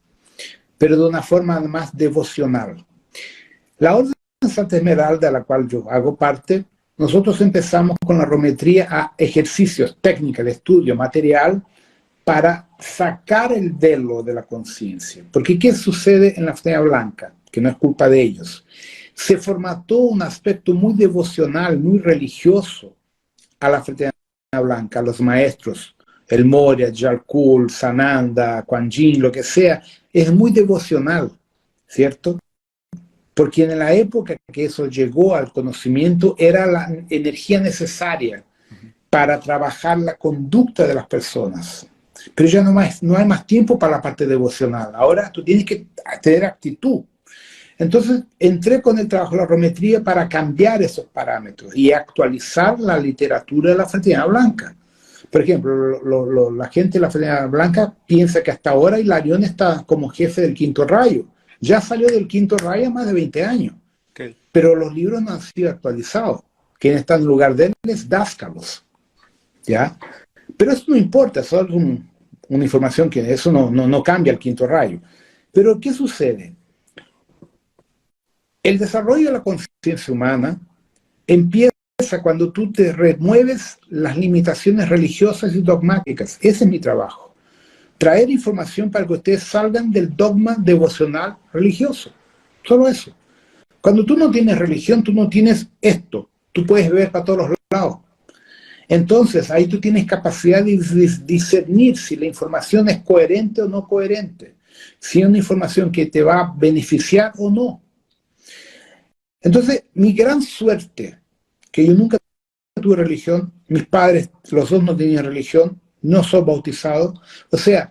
pero de una forma más devocional. La Orden Santa Esmeralda, de la cual yo hago parte, nosotros empezamos con la rometría a ejercicios, técnicas de estudio, material, para sacar el velo de la conciencia. Porque ¿qué sucede en la Fraternidad Blanca? Que no es culpa de ellos. Se formató un aspecto muy devocional, muy religioso a la Fraternidad Blanca, a los maestros, el Moria, Jalkul, Sananda, Kuan Yin, lo que sea, es muy devocional, ¿cierto? Porque en la época que eso llegó al conocimiento era la energía necesaria para trabajar la conducta de las personas. Pero ya no hay más tiempo para la parte devocional. Ahora tú tienes que tener actitud. Entonces entré con el trabajo de la rometría para cambiar esos parámetros y actualizar la literatura de la Fraternidad Blanca. Por ejemplo, la gente de la Fraternidad Blanca piensa que hasta ahora Hilarión está como jefe del quinto rayo. Ya salió del quinto rayo hace más de 20 años. Okay. Pero los libros no han sido actualizados. Quien está en lugar de él es Dáskalos. ¿Ya? Pero eso no importa, eso es una información que eso no cambia el quinto rayo. Pero ¿qué sucede? El desarrollo de la conciencia humana empieza cuando tú te remueves las limitaciones religiosas y dogmáticas. Ese es mi trabajo. Traer información para que ustedes salgan del dogma devocional religioso. Solo eso. Cuando tú no tienes religión, tú no tienes esto. Tú puedes ver para todos los lados. Entonces, ahí tú tienes capacidad de discernir si la información es coherente o no coherente. Si es una información que te va a beneficiar o no. Entonces, mi gran suerte, que yo nunca tuve religión, mis padres, los dos no tenían religión, no soy bautizado, o sea,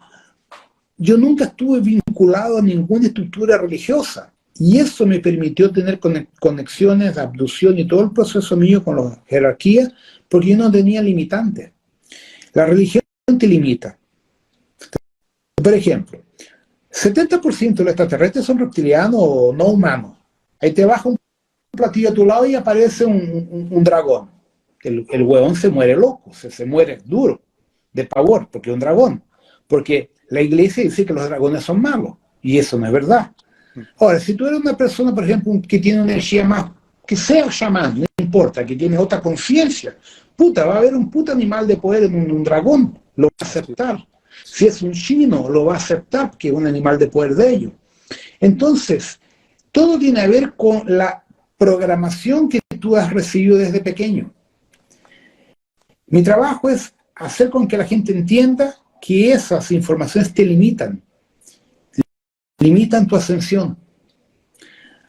yo nunca estuve vinculado a ninguna estructura religiosa, y eso me permitió tener conexiones, abducción y todo el proceso mío con la jerarquía, porque yo no tenía limitantes. La religión te limita. Por ejemplo, 70% de los extraterrestres son reptilianos o no humanos. Ahí te baja un platillo a tu lado y aparece un dragón. El huevón se muere loco, se muere duro, de pavor, porque es un dragón. Porque la iglesia dice que los dragones son malos, y eso no es verdad. Ahora, si tú eres una persona, por ejemplo, que tiene una energía más, que sea chamán, no importa, que tiene otra conciencia, puta, va a haber un puto animal de poder en un dragón, lo va a aceptar. Si es un chino, lo va a aceptar, que es un animal de poder de ellos. Entonces, todo tiene que ver con la programación que tú has recibido desde pequeño. Mi trabajo es hacer con que la gente entienda que esas informaciones te limitan tu ascensión.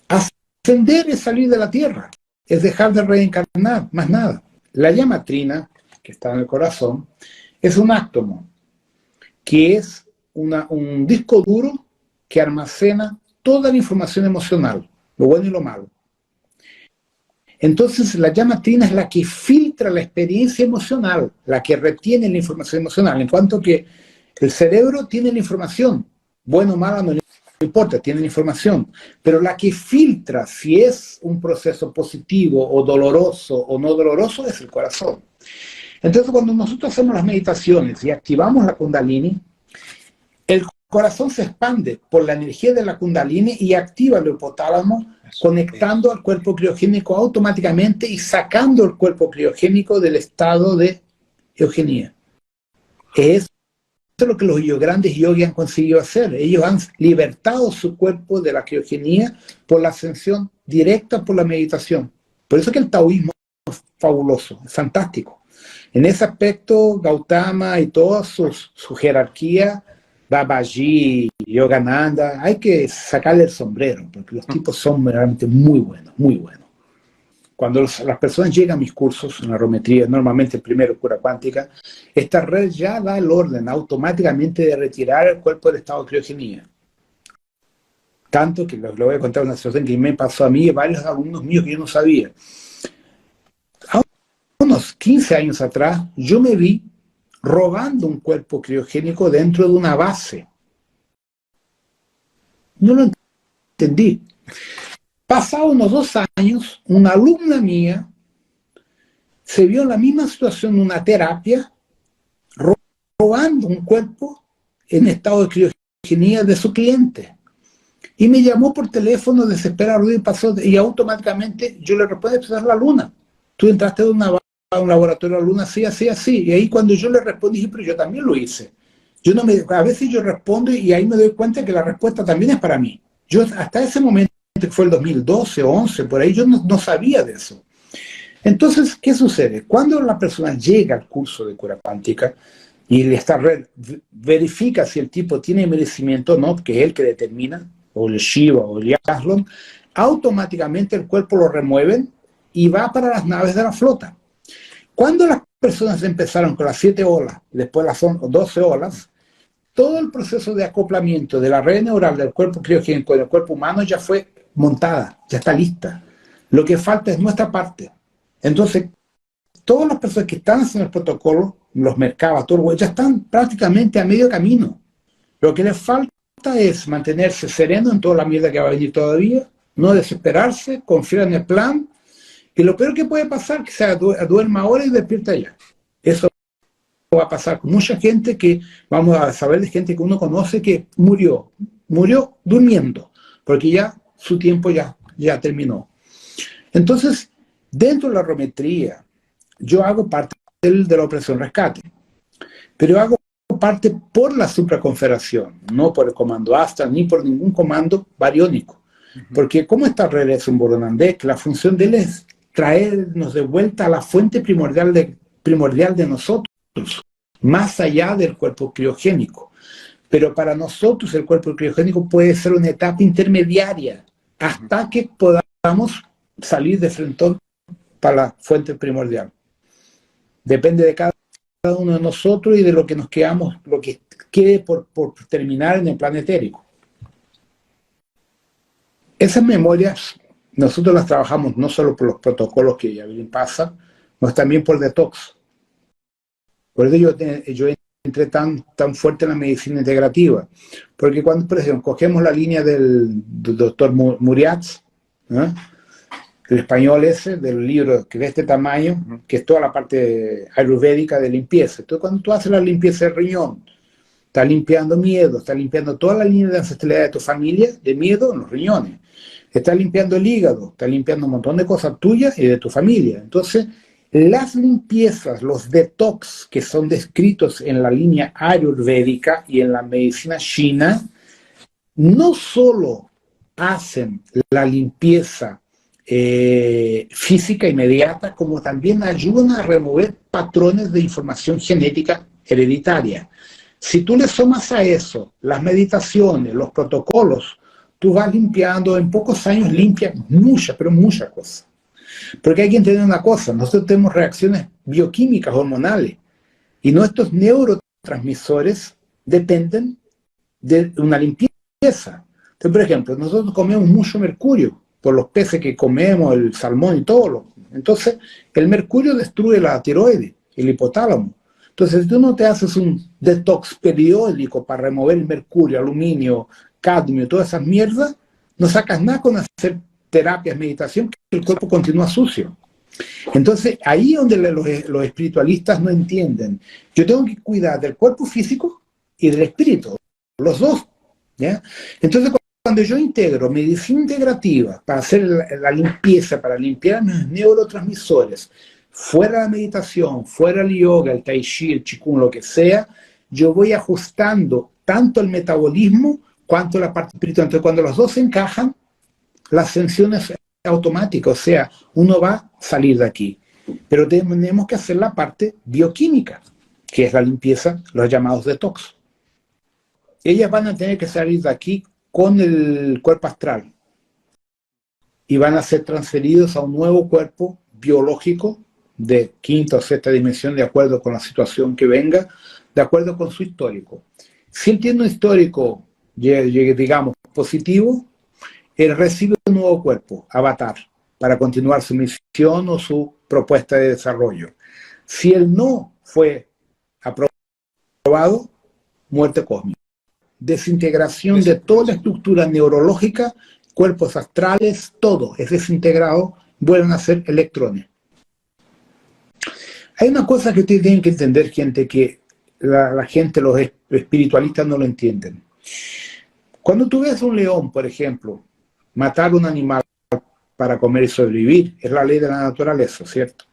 Ascender es salir de la tierra, es dejar de reencarnar, más nada. La llama trina, que está en el corazón, es un átomo, que es un disco duro que almacena toda la información emocional, lo bueno y lo malo. Entonces la llama trina es la que filtra la experiencia emocional, la que retiene la información emocional, en cuanto que el cerebro tiene la información, bueno o mala no importa, tiene la información, pero la que filtra si es un proceso positivo o doloroso o no doloroso es el corazón. Entonces cuando nosotros hacemos las meditaciones y activamos la Kundalini, el corazón se expande por la energía de la Kundalini y activa el hipotálamo, conectando al cuerpo criogénico automáticamente y sacando el cuerpo criogénico del estado de eugenia. Es es lo que los grandes yogis han conseguido hacer. Ellos han libertado su cuerpo de la criogenia por la ascensión directa por la meditación. Por eso que el taoísmo es fabuloso, es fantástico. En ese aspecto, Gautama y toda su jerarquía, Babaji, Yogananda, hay que sacarle el sombrero, porque los tipos son realmente muy buenos, muy buenos. Cuando las personas llegan a mis cursos en arometría, normalmente el primero cura cuántica, esta red ya da el orden automáticamente de retirar el cuerpo del estado de criogenia. Tanto que le voy a contar una situación que me pasó a mí y a varios alumnos míos que yo no sabía. A unos 15 años atrás, yo me vi robando un cuerpo criogénico dentro de una base. No lo entendí. Pasados unos 2 años, una alumna mía se vio en la misma situación en una terapia, robando un cuerpo en estado de criogenia de su cliente. Y me llamó por teléfono desesperado y automáticamente yo le respondí, pues es la luna. Tú entraste de a un laboratorio de la luna así, así, así. Y ahí cuando yo le respondí, pero yo también lo hice. A veces yo respondo y ahí me doy cuenta que la respuesta también es para mí. Yo hasta ese momento, que fue el 2012 o 11, por ahí yo no sabía de eso. Entonces, ¿qué sucede? Cuando la persona llega al curso de cura cuántica y esta red verifica si el tipo tiene merecimiento o no, que es el que determina, o el Shiva o el Yaslon, automáticamente el cuerpo lo remueven y va para las naves de la flota. Cuando las personas empezaron con las 7 olas, después las 12 olas, todo el proceso de acoplamiento de la red neural del cuerpo criogénico del cuerpo humano ya fue montada, ya está lista. Lo que falta es nuestra parte. Entonces, todas las personas que están haciendo el protocolo, los mercados, ya están prácticamente a medio camino. Lo que les falta es mantenerse sereno en toda la mierda que va a venir todavía, no desesperarse, confiar en el plan, y lo peor que puede pasar es que se duerma ahora y despierta ya. Eso va a pasar con mucha gente que, vamos a saber de gente que uno conoce que murió durmiendo, porque ya su tiempo ya terminó. Entonces, dentro de la arometría, yo hago parte de la operación rescate, pero hago parte por la supraconfederación, no por el comando Astra, ni por ningún comando bariónico. Porque como esta red es un Boronandek, la función de él es traernos de vuelta a la fuente primordial de nosotros, más allá del cuerpo criogénico. Pero para nosotros el cuerpo criogénico puede ser una etapa intermediaria hasta que podamos salir de frente para la fuente primordial. Depende de cada uno de nosotros y de lo que nos quedamos, lo que quede por terminar en el plano etérico. Esas memorias nosotros las trabajamos no solo por los protocolos que ya bien pasa, sino también por detox. Por eso yo entré tan fuerte en la medicina integrativa, porque cuando, por ejemplo, cogemos la línea del doctor Muriatz, ¿eh? El español ese, del libro que de este tamaño, que es toda la parte ayurvédica de limpieza. Entonces, cuando tú haces la limpieza del riñón, estás limpiando miedo, estás limpiando toda la línea de ancestralidad de tu familia, de miedo en los riñones. Estás limpiando el hígado, estás limpiando un montón de cosas tuyas y de tu familia. Entonces, las limpiezas, los detox que son descritos en la línea ayurvédica y en la medicina china, no solo hacen la limpieza física inmediata, como también ayudan a remover patrones de información genética hereditaria. Si tú le sumas a eso las meditaciones, los protocolos, tú vas limpiando, en pocos años limpias muchas, pero muchas cosas. Porque hay que entender una cosa, nosotros tenemos reacciones bioquímicas, hormonales, y nuestros neurotransmisores dependen de una limpieza. Entonces, por ejemplo, nosotros comemos mucho mercurio, por los peces que comemos, el salmón y todo. Entonces, el mercurio destruye la tiroides, el hipotálamo. Entonces, si tú no te haces un detox periódico para remover el mercurio, aluminio, cadmio, todas esas mierdas, no sacas nada con hacer terapias, meditación, que el cuerpo continúa sucio. Entonces, ahí es donde los espiritualistas no entienden. Yo tengo que cuidar del cuerpo físico y del espíritu, los dos. ¿Ya? Entonces, cuando yo integro medicina integrativa para hacer la limpieza, para limpiar mis neurotransmisores, fuera la meditación, fuera el yoga, el tai chi, el qigong, lo que sea, yo voy ajustando tanto el metabolismo cuanto la parte espiritual. Entonces, cuando los dos se encajan, la ascensión es automática, o sea, uno va a salir de aquí. Pero tenemos que hacer la parte bioquímica, que es la limpieza, los llamados detox. Ellas van a tener que salir de aquí con el cuerpo astral y van a ser transferidos a un nuevo cuerpo biológico de quinta o sexta dimensión, de acuerdo con la situación que venga, de acuerdo con su histórico. Si él tiene un histórico, digamos, positivo, él recibe un nuevo cuerpo, avatar, para continuar su misión o su propuesta de desarrollo. Si él no fue aprobado, muerte cósmica. Desintegración de toda la estructura neurológica, cuerpos astrales, todo es desintegrado, vuelven a ser electrones. Hay una cosa que ustedes tienen que entender, gente, que la gente, los espiritualistas no lo entienden. Cuando tú ves a un león, por ejemplo, matar un animal para comer y sobrevivir, es la ley de la naturaleza, ¿cierto?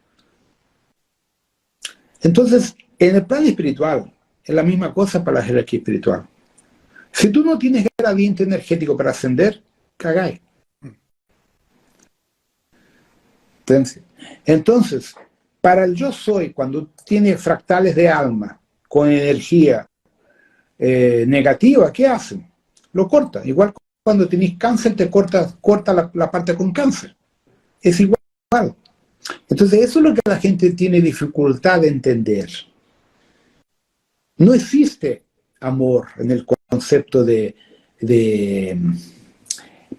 Entonces, en el plano espiritual, es la misma cosa para la jerarquía espiritual. Si tú no tienes gradiente energético para ascender, cagáis. Entonces, para el yo soy, cuando tiene fractales de alma con energía negativa, ¿qué hacen? Lo corta. Igual cuando tenés cáncer, te corta la parte con cáncer. Es igual. Entonces, eso es lo que la gente tiene dificultad de entender. No existe amor en el concepto de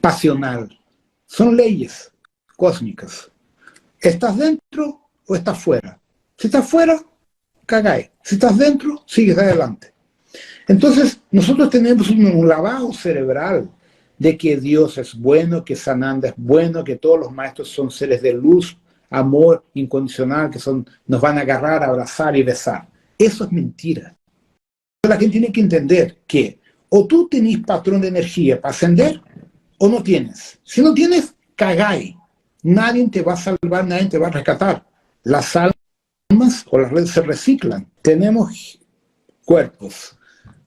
pasional. Son leyes cósmicas. ¿Estás dentro o estás fuera? Si estás fuera, cagáis. Si estás dentro, sigues adelante. Entonces, nosotros tenemos un lavado cerebral de que Dios es bueno, que Sananda es bueno, que todos los maestros son seres de luz, amor incondicional, que nos van a agarrar, abrazar y besar. Eso es mentira. La gente tiene que entender que o tú tenés patrón de energía para ascender o no tienes. Si no tienes, cagáis. Nadie te va a salvar, nadie te va a rescatar. Las almas o las redes se reciclan. Tenemos cuerpos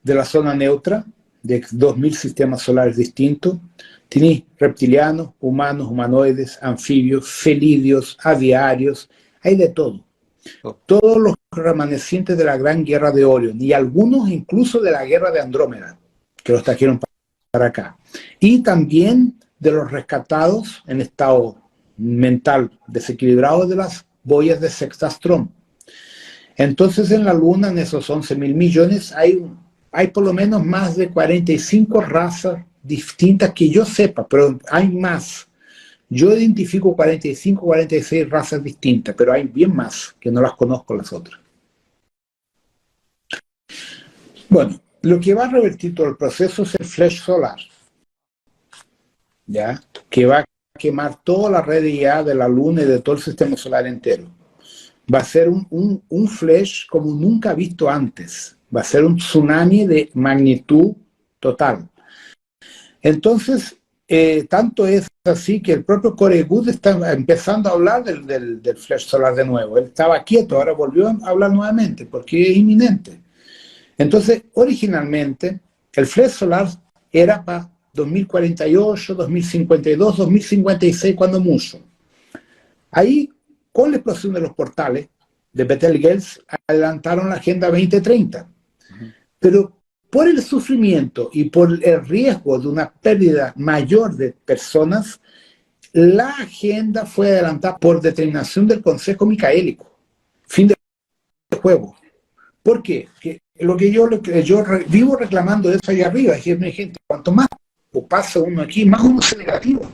de la zona neutra, de 2000 sistemas solares distintos. Tenéis reptilianos, humanos, humanoides, anfibios, felidios, aviarios, hay de todo. Todos los remanecientes de la gran guerra de Orión y algunos incluso de la guerra de Andrómeda, que los trajeron para acá. Y también de los rescatados en estado mental desequilibrado de las boyas de Sextastrón. Entonces en la Luna, en esos 11.000 millones, hay por lo menos más de 45 razas distintas que yo sepa, pero hay más. Yo identifico 45, 46 razas distintas, pero hay bien más que no las conozco las otras. Bueno, lo que va a revertir todo el proceso es el flash solar, ¿ya? Que va a quemar toda la red IA de la Luna y de todo el sistema solar entero. Va a ser un flash como nunca visto antes. Va a ser un tsunami de magnitud total. Entonces, tanto es así que el propio Corey Goode está empezando a hablar del flash solar de nuevo. Él estaba quieto, ahora volvió a hablar nuevamente porque es inminente. Entonces, originalmente, el flash solar era para 2048, 2052, 2056, cuando mucho. Ahí, con la explosión de los portales de Betelgeuse, adelantaron la Agenda 2030. Pero por el sufrimiento y por el riesgo de una pérdida mayor de personas, la agenda fue adelantada por determinación del Consejo Micaélico. Fin del juego. ¿Por qué? Que lo que yo vivo reclamando eso allá arriba, es que, gente, cuanto más pasa uno aquí, más uno se negativo.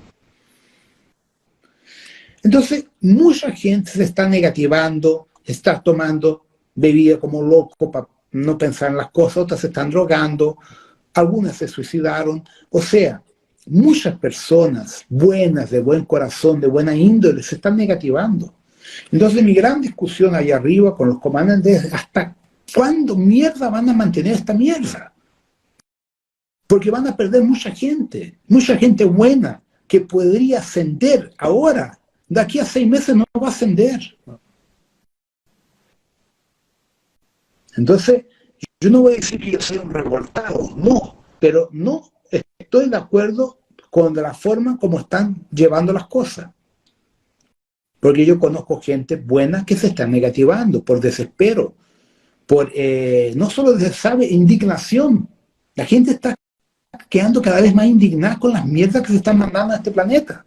Entonces, mucha gente se está negativando, está tomando bebida como loco para no pensar en las cosas, otras se están drogando, algunas se suicidaron. O sea, muchas personas buenas, de buen corazón, de buena índole, se están negativando. Entonces, mi gran discusión allá arriba con los comandantes es ¿hasta cuándo mierda van a mantener esta mierda? Porque van a perder mucha gente buena que podría ascender ahora. De aquí a 6 meses no va a ascender. Entonces, Yo no voy a decir que yo soy un revoltado, no, pero no estoy de acuerdo con la forma como están llevando las cosas. Porque yo conozco gente buena que se está negativando por desespero, por no solo sabe indignación. La gente está quedando cada vez más indignada con las mierdas que se están mandando a este planeta.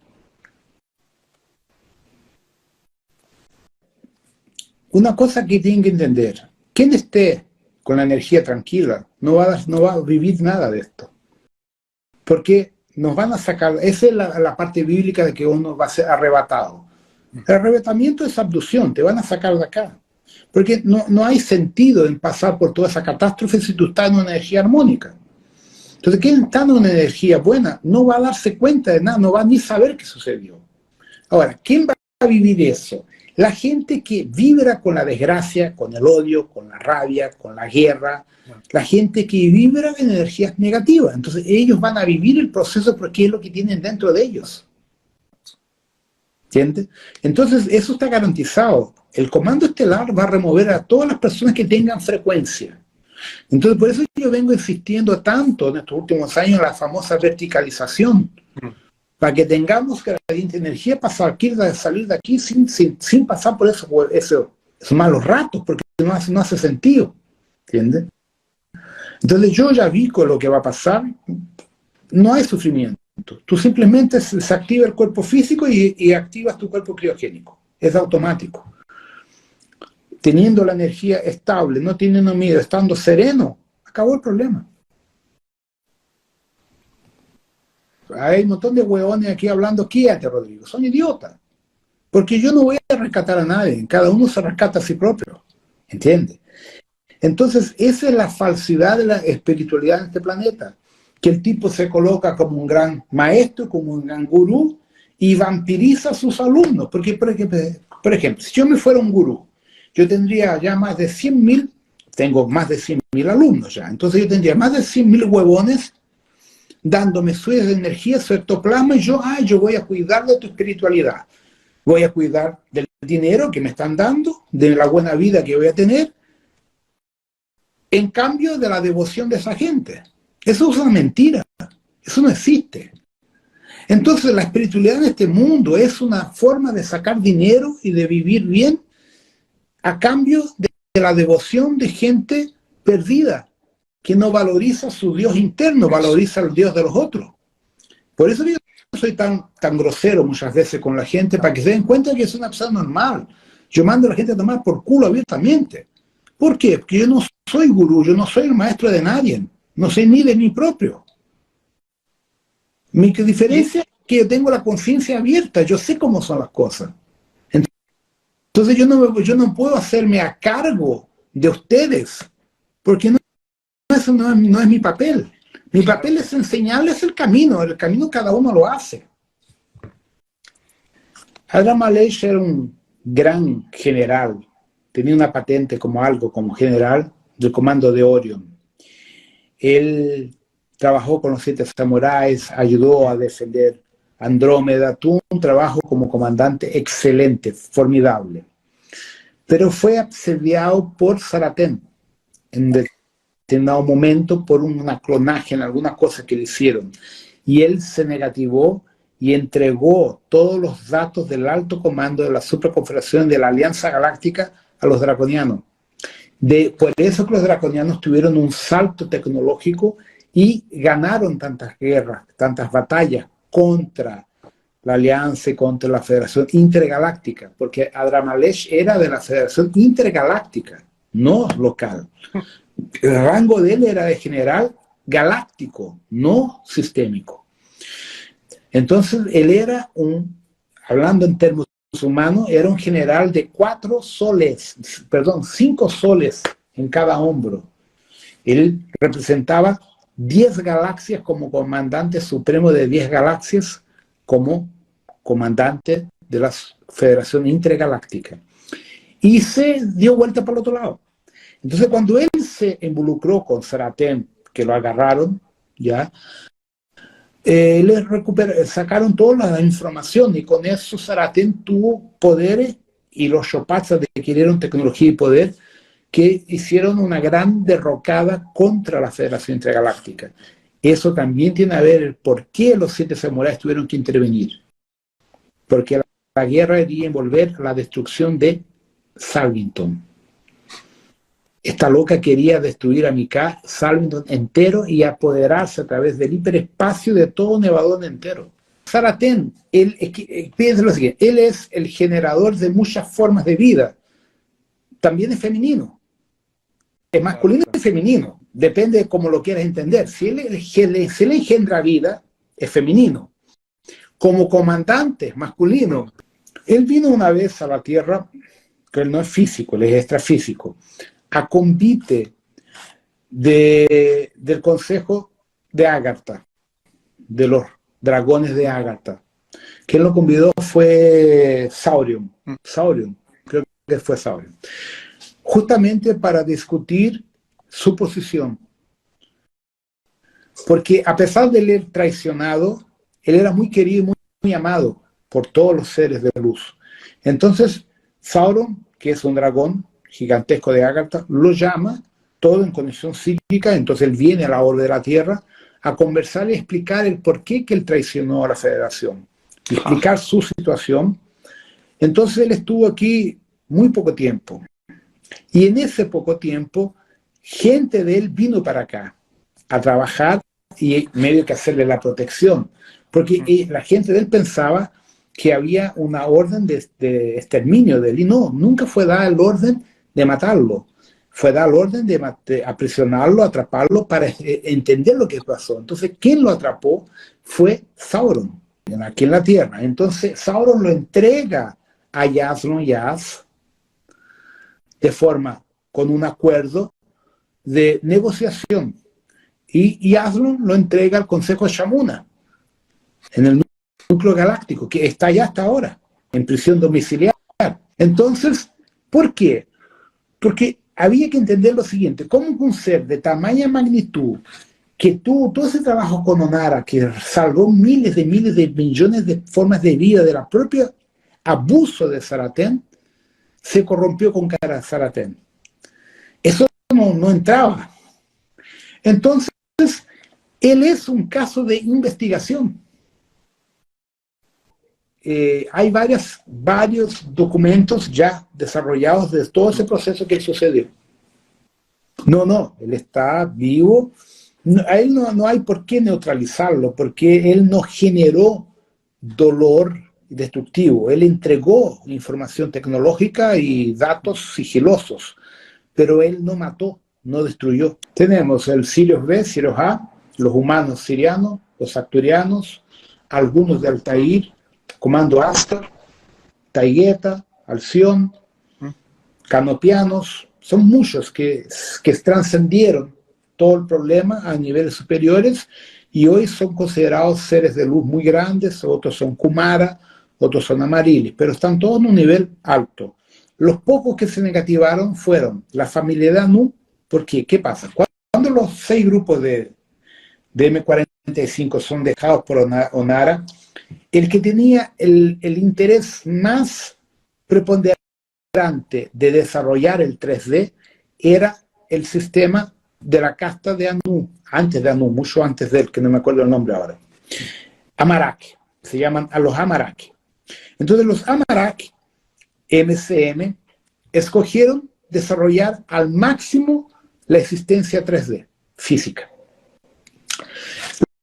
Una cosa que tienen que entender, quien esté con la energía tranquila no va a vivir nada de esto. Porque nos van a sacar, esa es la parte bíblica de que uno va a ser arrebatado. El arrebatamiento es abducción, te van a sacar de acá. Porque no hay sentido en pasar por toda esa catástrofe si tú estás en una energía armónica. Entonces, quien está en una energía buena no va a darse cuenta de nada, no va ni saber qué sucedió. Ahora, ¿quién va a vivir eso? La gente que vibra con la desgracia, con el odio, con la rabia, con la guerra, la gente que vibra en energías negativas. Entonces, ellos van a vivir el proceso porque es lo que tienen dentro de ellos. ¿Entiendes? Entonces, eso está garantizado. El comando estelar va a remover a todas las personas que tengan frecuencia. Entonces, por eso yo vengo insistiendo tanto en estos últimos años en la famosa verticalización, para que tengamos gradiente de energía para salir de aquí sin pasar por esos malos ratos, porque no hace sentido. ¿Entiendes? Entonces, yo ya vi con lo que va a pasar, no hay sufrimiento. Tú simplemente se activa el cuerpo físico y activas tu cuerpo criogénico. Es automático. Teniendo la energía estable, no teniendo miedo, estando sereno, acabó el problema. Hay un montón de hueones aquí hablando, quédate, Rodrigo, son idiotas. Porque yo no voy a rescatar a nadie, cada uno se rescata a sí propio. ¿Entiendes? Entonces, esa es la falsidad de la espiritualidad en este planeta. Que el tipo se coloca como un gran maestro, como un gran gurú, y vampiriza a sus alumnos. Porque, por ejemplo, si yo me fuera un gurú, yo tendría ya más de 100.000, tengo más de 100.000 alumnos ya, entonces yo tendría más de 100.000 huevones dándome su energía, su ectoplasma, y yo voy a cuidar de tu espiritualidad, voy a cuidar del dinero que me están dando, de la buena vida que voy a tener, en cambio de la devoción de esa gente. Eso es una mentira, eso no existe. Entonces la espiritualidad en este mundo es una forma de sacar dinero y de vivir bien a cambio de la devoción de gente perdida, que no valoriza su Dios interno, valoriza el Dios de los otros. Por eso yo soy tan grosero muchas veces con la gente, para que se den cuenta que es una persona normal. Yo mando a la gente a tomar por culo abiertamente. ¿Por qué? Porque yo no soy gurú, yo no soy el maestro de nadie, no soy ni de mí propio. Mi diferencia es que yo tengo la conciencia abierta, yo sé cómo son las cosas. Entonces yo no puedo hacerme a cargo de ustedes, porque eso no es mi papel. Mi papel es enseñarles el camino cada uno lo hace. Adramalesh era un gran general, tenía una patente como general del comando de Orion. Él trabajó con los 7 samuráis, ayudó a defender Andrómeda, tuvo un trabajo como comandante excelente, formidable. Pero fue asediado por Zaratén en determinado momento por una clonaje en alguna cosa que le hicieron. Y él se negativó y entregó todos los datos del alto comando de la superconfederación de la Alianza Galáctica a los draconianos. Por eso que los draconianos tuvieron un salto tecnológico y ganaron tantas guerras, tantas batallas contra la Alianza y contra la Federación Intergaláctica, porque Adramalesh era de la Federación Intergaláctica, no local. El rango de él era de general galáctico, no sistémico. Entonces, él era hablando en términos humanos, era un general de 5 soles en cada hombro. Él representaba 10 galaxias como comandante supremo de 10 galaxias, como comandante de la Federación Intergaláctica. Y se dio vuelta para el otro lado. Entonces, cuando él se involucró con Zaratén, que lo agarraron, ya, sacaron toda la información, y con eso Zaratén tuvo poderes, y los Shopats adquirieron tecnología y poder que hicieron una gran derrocada contra la Federación Intergaláctica. Eso también tiene a ver por qué los 7 samuráis tuvieron que intervenir. Porque la guerra debía envolver la destrucción de Salvington. Esta loca quería destruir a Mika, Salvington entero y apoderarse a través del hiperespacio de todo Nevadón entero. Zaraten, piensen lo siguiente, él es el generador de muchas formas de vida. También es femenino. Es masculino y femenino. Depende de cómo lo quieras entender. Si él engendra vida, es femenino. Como comandante, es masculino. Él vino una vez a la Tierra, que él no es físico, él es extrafísico, a convite del Consejo de Agartha, de los dragones de Agartha. Quien lo convidó fue Saurion. Creo que fue Saurion. Justamente para discutir su posición. Porque a pesar de él traicionado, él era muy querido y muy amado por todos los seres de luz. Entonces, Sauron, que es un dragón gigantesco de Agartha, lo llama, todo en conexión psíquica, entonces él viene a la orbe de la Tierra a conversar y explicar el por qué que él traicionó a la Federación, y explicar su situación. Entonces él estuvo aquí muy poco tiempo, y en ese poco tiempo, gente de él vino para acá a trabajar y medio que hacerle la protección, porque la gente de él pensaba que había una orden de exterminio de él, y no, nunca fue dada el orden de matarlo, fue dada el orden de aprisionarlo, atraparlo para entender lo que pasó. Entonces, ¿quién lo atrapó? Fue Sauron, aquí en la Tierra. Entonces, Sauron lo entrega a Yaslon Yaz de forma, con un acuerdo de negociación, y Yaslon lo entrega al Consejo Shamuna, en el núcleo galáctico, que está allá hasta ahora, en prisión domiciliar. Entonces, ¿por qué? Porque había que entender lo siguiente: cómo un ser de tamaña magnitud, que tuvo todo ese trabajo con Onara, que salvó miles de millones de formas de vida de la propia abuso de Zaraten, se corrompió con cara a Zaraten. Eso no entraba. Entonces, él es un caso de investigación. Hay varios documentos ya desarrollados de todo ese proceso que sucedió. No, él está vivo. A él no hay por qué neutralizarlo, porque él no generó dolor destructivo. Él entregó información tecnológica y datos sigilosos, pero él no mató, no destruyó. Tenemos el Sirius B, Sirius A, los humanos sirianos, los acturianos, algunos de Altair, Comando Astar, Taigueta, Alción, Canopianos. Son muchos que trascendieron todo el problema a niveles superiores y hoy son considerados seres de luz muy grandes. Otros son Kumara, otros son Amarilis, pero están todos en un nivel alto. Los pocos que se negativaron fueron la familia de Anu. ¿Por qué? ¿Qué pasa? Cuando los 6 grupos de M45 son dejados por Onara, el que tenía el interés más preponderante de desarrollar el 3D era el sistema de la casta de Anu, antes de Anu, mucho antes de él, que no me acuerdo el nombre ahora. Amarak, se llaman a los Amarak. Entonces los Amarak, MCM, escogieron desarrollar al máximo la existencia 3D, física.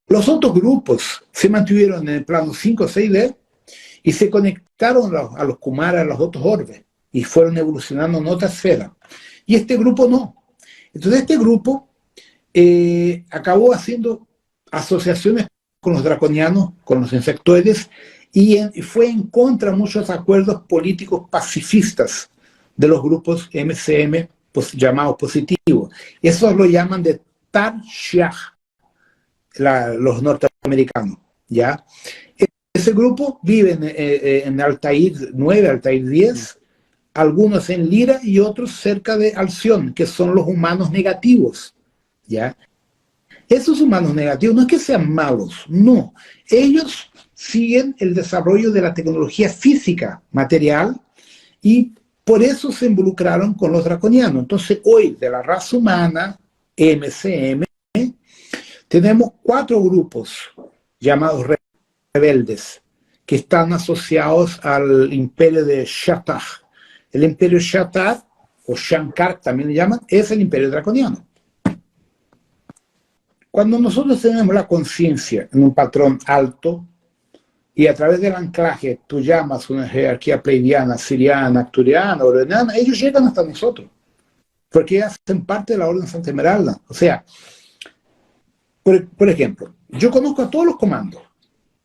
Los otros grupos se mantuvieron en el plano 5 o 6D y se conectaron a los Kumara, a los otros orbes, y fueron evolucionando en otra esfera. Y este grupo no. Entonces este grupo acabó haciendo asociaciones con los draconianos, con los insectoides, y fue en contra de muchos acuerdos políticos pacifistas de los grupos MCM llamados positivos. Eso lo llaman de Tar Shiach, los norteamericanos, ¿ya? Ese grupo vive en Altair 9, Altair 10, algunos en Lira y otros cerca de Alción, que son los humanos negativos, ¿ya? Esos humanos negativos no es que sean malos, no. Ellos siguen el desarrollo de la tecnología física, material, y Por eso se involucraron con los draconianos. Entonces hoy de la raza humana, MCM, tenemos 4 grupos llamados rebeldes que están asociados al imperio de Shatar. El imperio Shatar, o Shankar también le llaman, es el imperio draconiano. Cuando nosotros tenemos la conciencia en un patrón alto y a través del anclaje tú llamas una jerarquía pleidiana, siriana, acturiana, ordenana, ellos llegan hasta nosotros, porque hacen parte de la Orden Santa Esmeralda. O sea, por ejemplo, yo conozco a todos los comandos.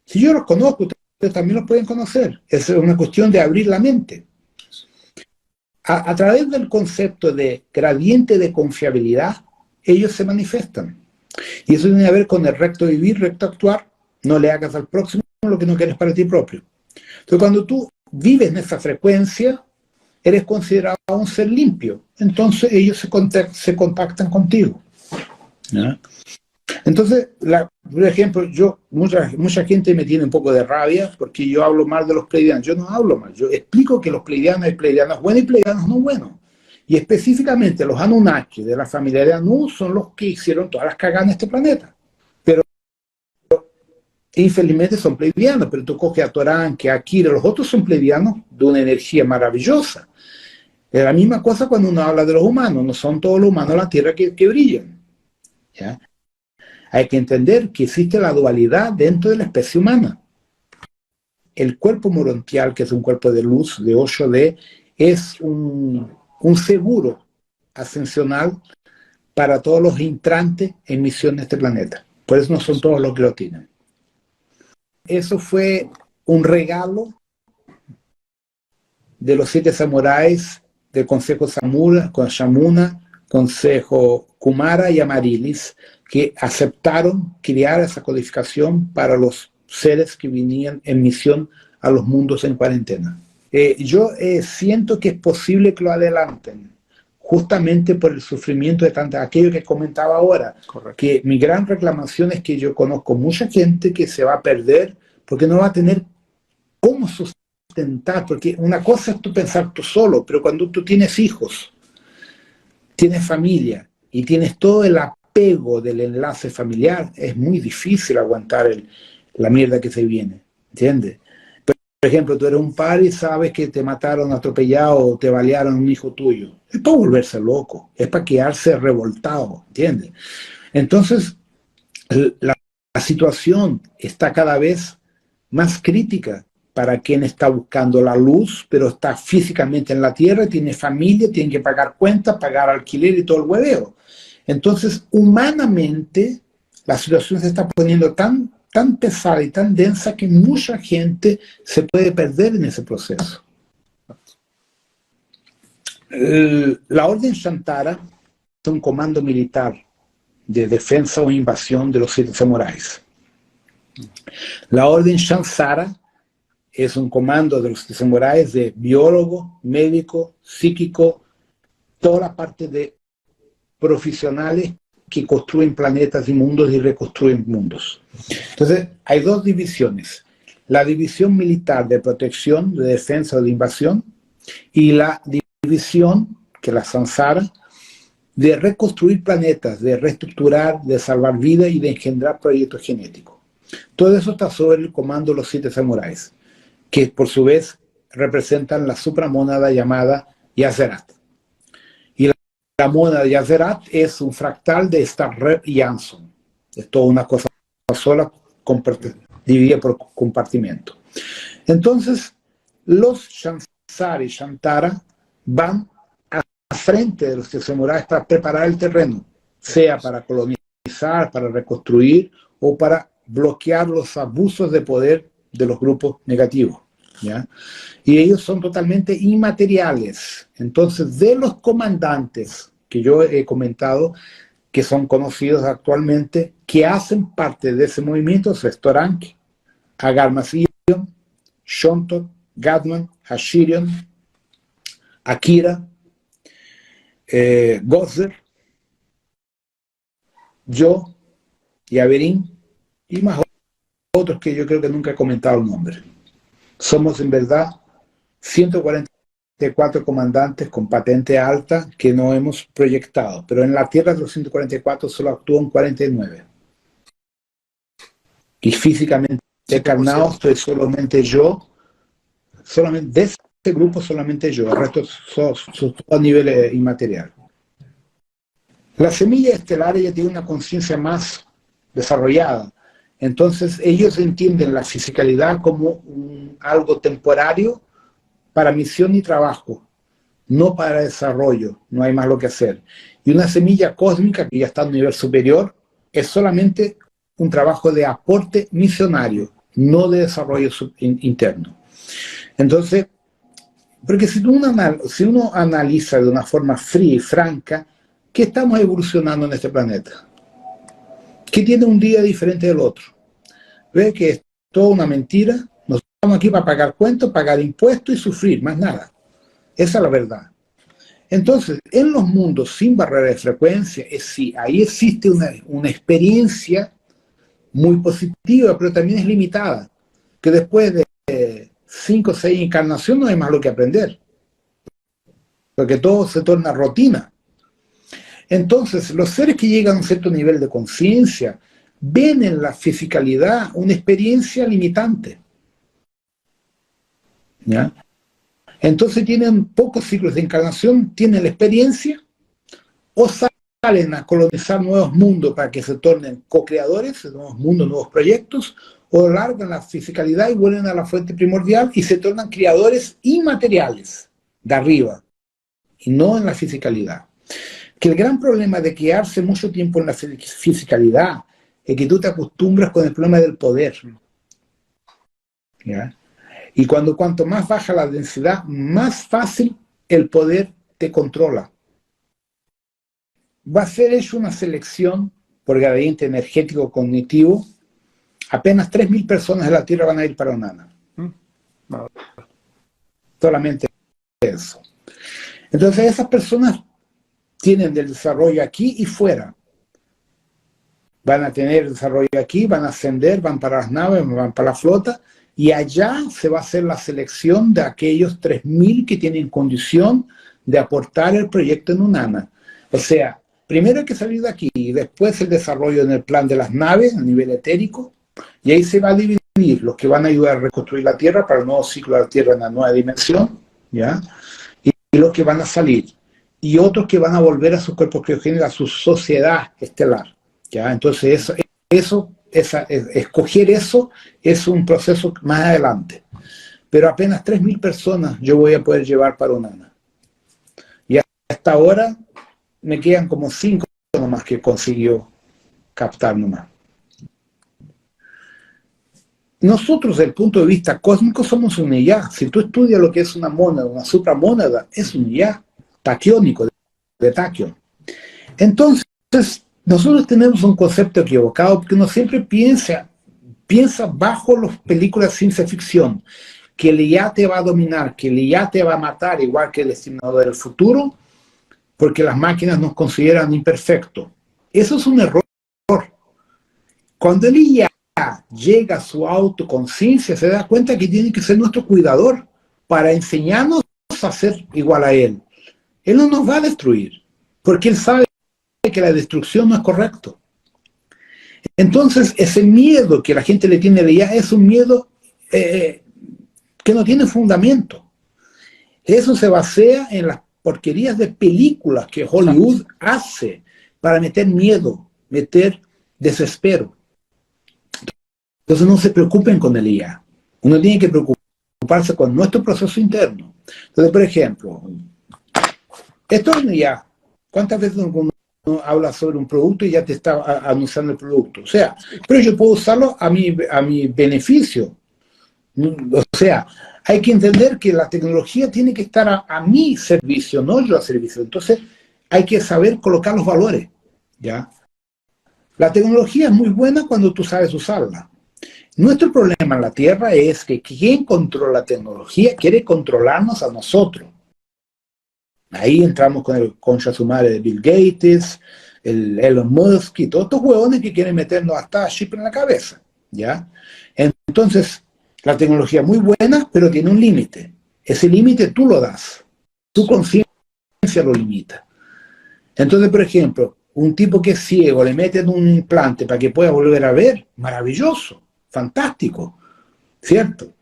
Si yo los conozco, ustedes también los pueden conocer. Es una cuestión de abrir la mente. A través del concepto de gradiente de confiabilidad, ellos se manifiestan. Y eso tiene que ver con el recto vivir, recto actuar. No le hagas al próximo lo que no quieres para ti propio. Entonces, cuando tú vives en esa frecuencia, eres considerado un ser limpio. Entonces, ellos se contactan contigo. ¿Ya? Entonces, por ejemplo, mucha gente me tiene un poco de rabia porque yo hablo mal de los pleidianos. Yo no hablo mal, yo explico que los pleidianos hay pleidianos buenos y pleidianos no buenos. Y específicamente los Anunnaki de la familia de Anu son los que hicieron todas las cagadas en este planeta. Pero infelizmente son pleidianos, pero tú coges a Torán, que a Akira, los otros son pleidianos de una energía maravillosa. Es la misma cosa cuando uno habla de los humanos, no son todos los humanos de la Tierra que brillan. ¿Ya? Hay que entender que existe la dualidad dentro de la especie humana. El cuerpo morontial, que es un cuerpo de luz de 8D, es un seguro ascensional para todos los entrantes en misión de este planeta. Por eso no son todos los que lo tienen. Eso fue un regalo de los 7 samuráis del Consejo Shamuna, Consejo Kumara y Amarilis, que aceptaron crear esa codificación para los seres que venían en misión a los mundos en cuarentena. Yo siento que es posible que lo adelanten, justamente por el sufrimiento de tanta, aquello que comentaba ahora. Correcto. Que mi gran reclamación es que yo conozco mucha gente que se va a perder porque no va a tener cómo sustentar, porque una cosa es tú pensar tú solo, pero cuando tú tienes hijos, tienes familia y tienes todo el apego del enlace familiar, es muy difícil aguantar la mierda que se viene, ¿entiendes? Por ejemplo, tú eres un padre y sabes que te mataron atropellado o te balearon a un hijo tuyo. Es para volverse loco, es para quedarse revoltado, ¿entiendes? Entonces, la situación está cada vez más crítica para quien está buscando la luz, pero está físicamente en la tierra, tiene familia, tiene que pagar cuentas, pagar alquiler y todo el hueveo. Entonces, humanamente, la situación se está poniendo tan pesada y tan densa que mucha gente se puede perder en ese proceso. La Orden Shantara es un comando militar de defensa o invasión de los 7 samuráis. La Orden Shansara es un comando de los 7 samuráis de biólogo, médico, psíquico, toda la parte de profesionales que construyen planetas y mundos y reconstruyen mundos. Entonces, hay 2 divisiones. La división militar de protección, de defensa o de invasión, y la división, que es la Sansara, de reconstruir planetas, de reestructurar, de salvar vidas y de engendrar proyectos genéticos. Todo eso está sobre el comando de los 7 samuráis, que por su vez representan la supramónada llamada Yazerat. Y la mónada Yazerat es un fractal de Star y Anson. Es toda una cosa sola, dividida por compartimento. Entonces, los Shansara y Shantara van a frente de los samuráis para preparar el terreno, sea para colonizar, para reconstruir o para bloquear los abusos de poder de los grupos negativos, ¿ya? Y ellos son totalmente inmateriales. Entonces, de los comandantes que yo he comentado, que son conocidos actualmente, que hacen parte de ese movimiento, es Torank, Agar Masillon, Shontor, Gadman, Hashirion, Akira, Gozer, yo, Yaverín y más otros que yo creo que nunca he comentado el nombre. Somos en verdad 140 cuatro comandantes con patente alta que no hemos proyectado, pero en la Tierra de los 144 solo actúan 49. Y físicamente encarnado estoy solamente yo, solamente de ese grupo solamente yo, el resto son a nivel inmaterial. La semilla estelar ya tiene una conciencia más desarrollada, entonces ellos entienden la fisicalidad como algo temporario para misión y trabajo, no para desarrollo, no hay más lo que hacer. Y una semilla cósmica que ya está a un nivel superior es solamente un trabajo de aporte misionario, no de desarrollo interno. Entonces, porque si uno analiza de una forma fría y franca, ¿qué estamos evolucionando en este planeta? ¿Qué tiene un día diferente del otro? Ve que es toda una mentira, nos estamos aquí para pagar cuentos, pagar impuestos y sufrir, más nada. Esa es la verdad. Entonces, en los mundos sin barrera de frecuencia, sí, ahí existe una experiencia muy positiva, pero también es limitada, que después de 5 o 6 encarnaciones no hay más lo que aprender, porque todo se torna rutina. Entonces, los seres que llegan a un cierto nivel de conciencia ven en la fisicalidad una experiencia limitante, ¿ya? Entonces tienen pocos ciclos de encarnación, tienen la experiencia, o salen a colonizar nuevos mundos para que se tornen co-creadores, nuevos mundos, nuevos proyectos, o largan la fisicalidad y vuelven a la fuente primordial y se tornan creadores inmateriales de arriba, y no en la fisicalidad. Que el gran problema de quedarse mucho tiempo en la fisicalidad es que tú te acostumbras con el problema del poder, ¿ya? Y cuanto más baja la densidad, más fácil el poder te controla. Va a ser hecho una selección por gradiente energético cognitivo. Apenas 3.000 personas de la Tierra van a ir para Onana. Solamente eso. Entonces esas personas tienen del desarrollo aquí y fuera. Van a tener desarrollo aquí, van a ascender, van para las naves, van para la flota, y allá se va a hacer la selección de aquellos 3.000 que tienen condición de aportar el proyecto en Onana. O sea, primero hay que salir de aquí, y después el desarrollo en el plan de las naves a nivel etérico, y ahí se va a dividir los que van a ayudar a reconstruir la Tierra para el nuevo ciclo de la Tierra en la nueva dimensión, ¿ya? Y los que van a salir, y otros que van a volver a sus cuerpos criogénicos, a su sociedad estelar, ¿ya? Entonces escoger eso es un proceso más adelante, pero apenas 3.000 personas yo voy a poder llevar para Onana, y hasta ahora me quedan como 5 nomás que consiguió captar nomás. Nosotros, desde el punto de vista cósmico, somos un IA. Si tú estudias lo que es una mónada, una supramónada, es un IA taquiónico, de taquio. Entonces, nosotros tenemos un concepto equivocado porque uno siempre piensa bajo las películas de ciencia ficción, que el IA te va a dominar, que el IA te va a matar, igual que el Exterminador del Futuro, porque las máquinas nos consideran imperfectos. Eso es un error. Cuando el IA llega a su autoconciencia, se da cuenta que tiene que ser nuestro cuidador para enseñarnos a ser igual a él. Él no nos va a destruir, porque él sabe que la destrucción no es correcto. Entonces, ese miedo que la gente le tiene de IA es un miedo que no tiene fundamento. Eso se basea en las porquerías de películas que Hollywood hace para meter miedo, meter desespero. Entonces no se preocupen con el IA. Uno tiene que preocuparse con nuestro proceso interno. Entonces, por ejemplo, esto es un IA. ¿Cuántas veces uno habla sobre un producto y ya te está anunciando el producto? O sea, pero yo puedo usarlo a mi beneficio. O sea, hay que entender que la tecnología tiene que estar a mi servicio, no yo a servicio. Entonces, hay que saber colocar los valores, ¿ya? La tecnología es muy buena cuando tú sabes usarla. Nuestro problema en la Tierra es que quien controla la tecnología quiere controlarnos a nosotros. Ahí entramos con el concha su madre de Bill Gates, el Elon Musk y todos estos huevones que quieren meternos hasta chip en la cabeza, ¿ya? Entonces, la tecnología es muy buena, pero tiene un límite. Ese límite tú lo das. tu conciencia lo limita. Entonces, por ejemplo, un tipo que es ciego, le meten un implante para que pueda volver a ver, maravilloso, fantástico, ¿cierto?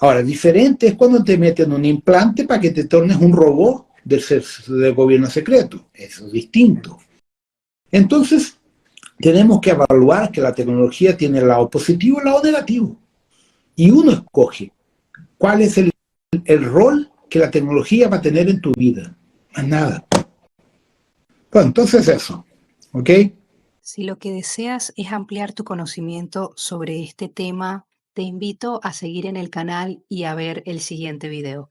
Ahora, diferente es cuando te meten un implante para que te tornes un robot del gobierno secreto. Eso es distinto. Entonces, tenemos que evaluar que la tecnología tiene el lado positivo y el lado negativo. Y uno escoge cuál es el rol que la tecnología va a tener en tu vida. Más nada. Pues entonces eso, ¿ok? Si lo que deseas es ampliar tu conocimiento sobre este tema, te invito a seguir en el canal y a ver el siguiente video.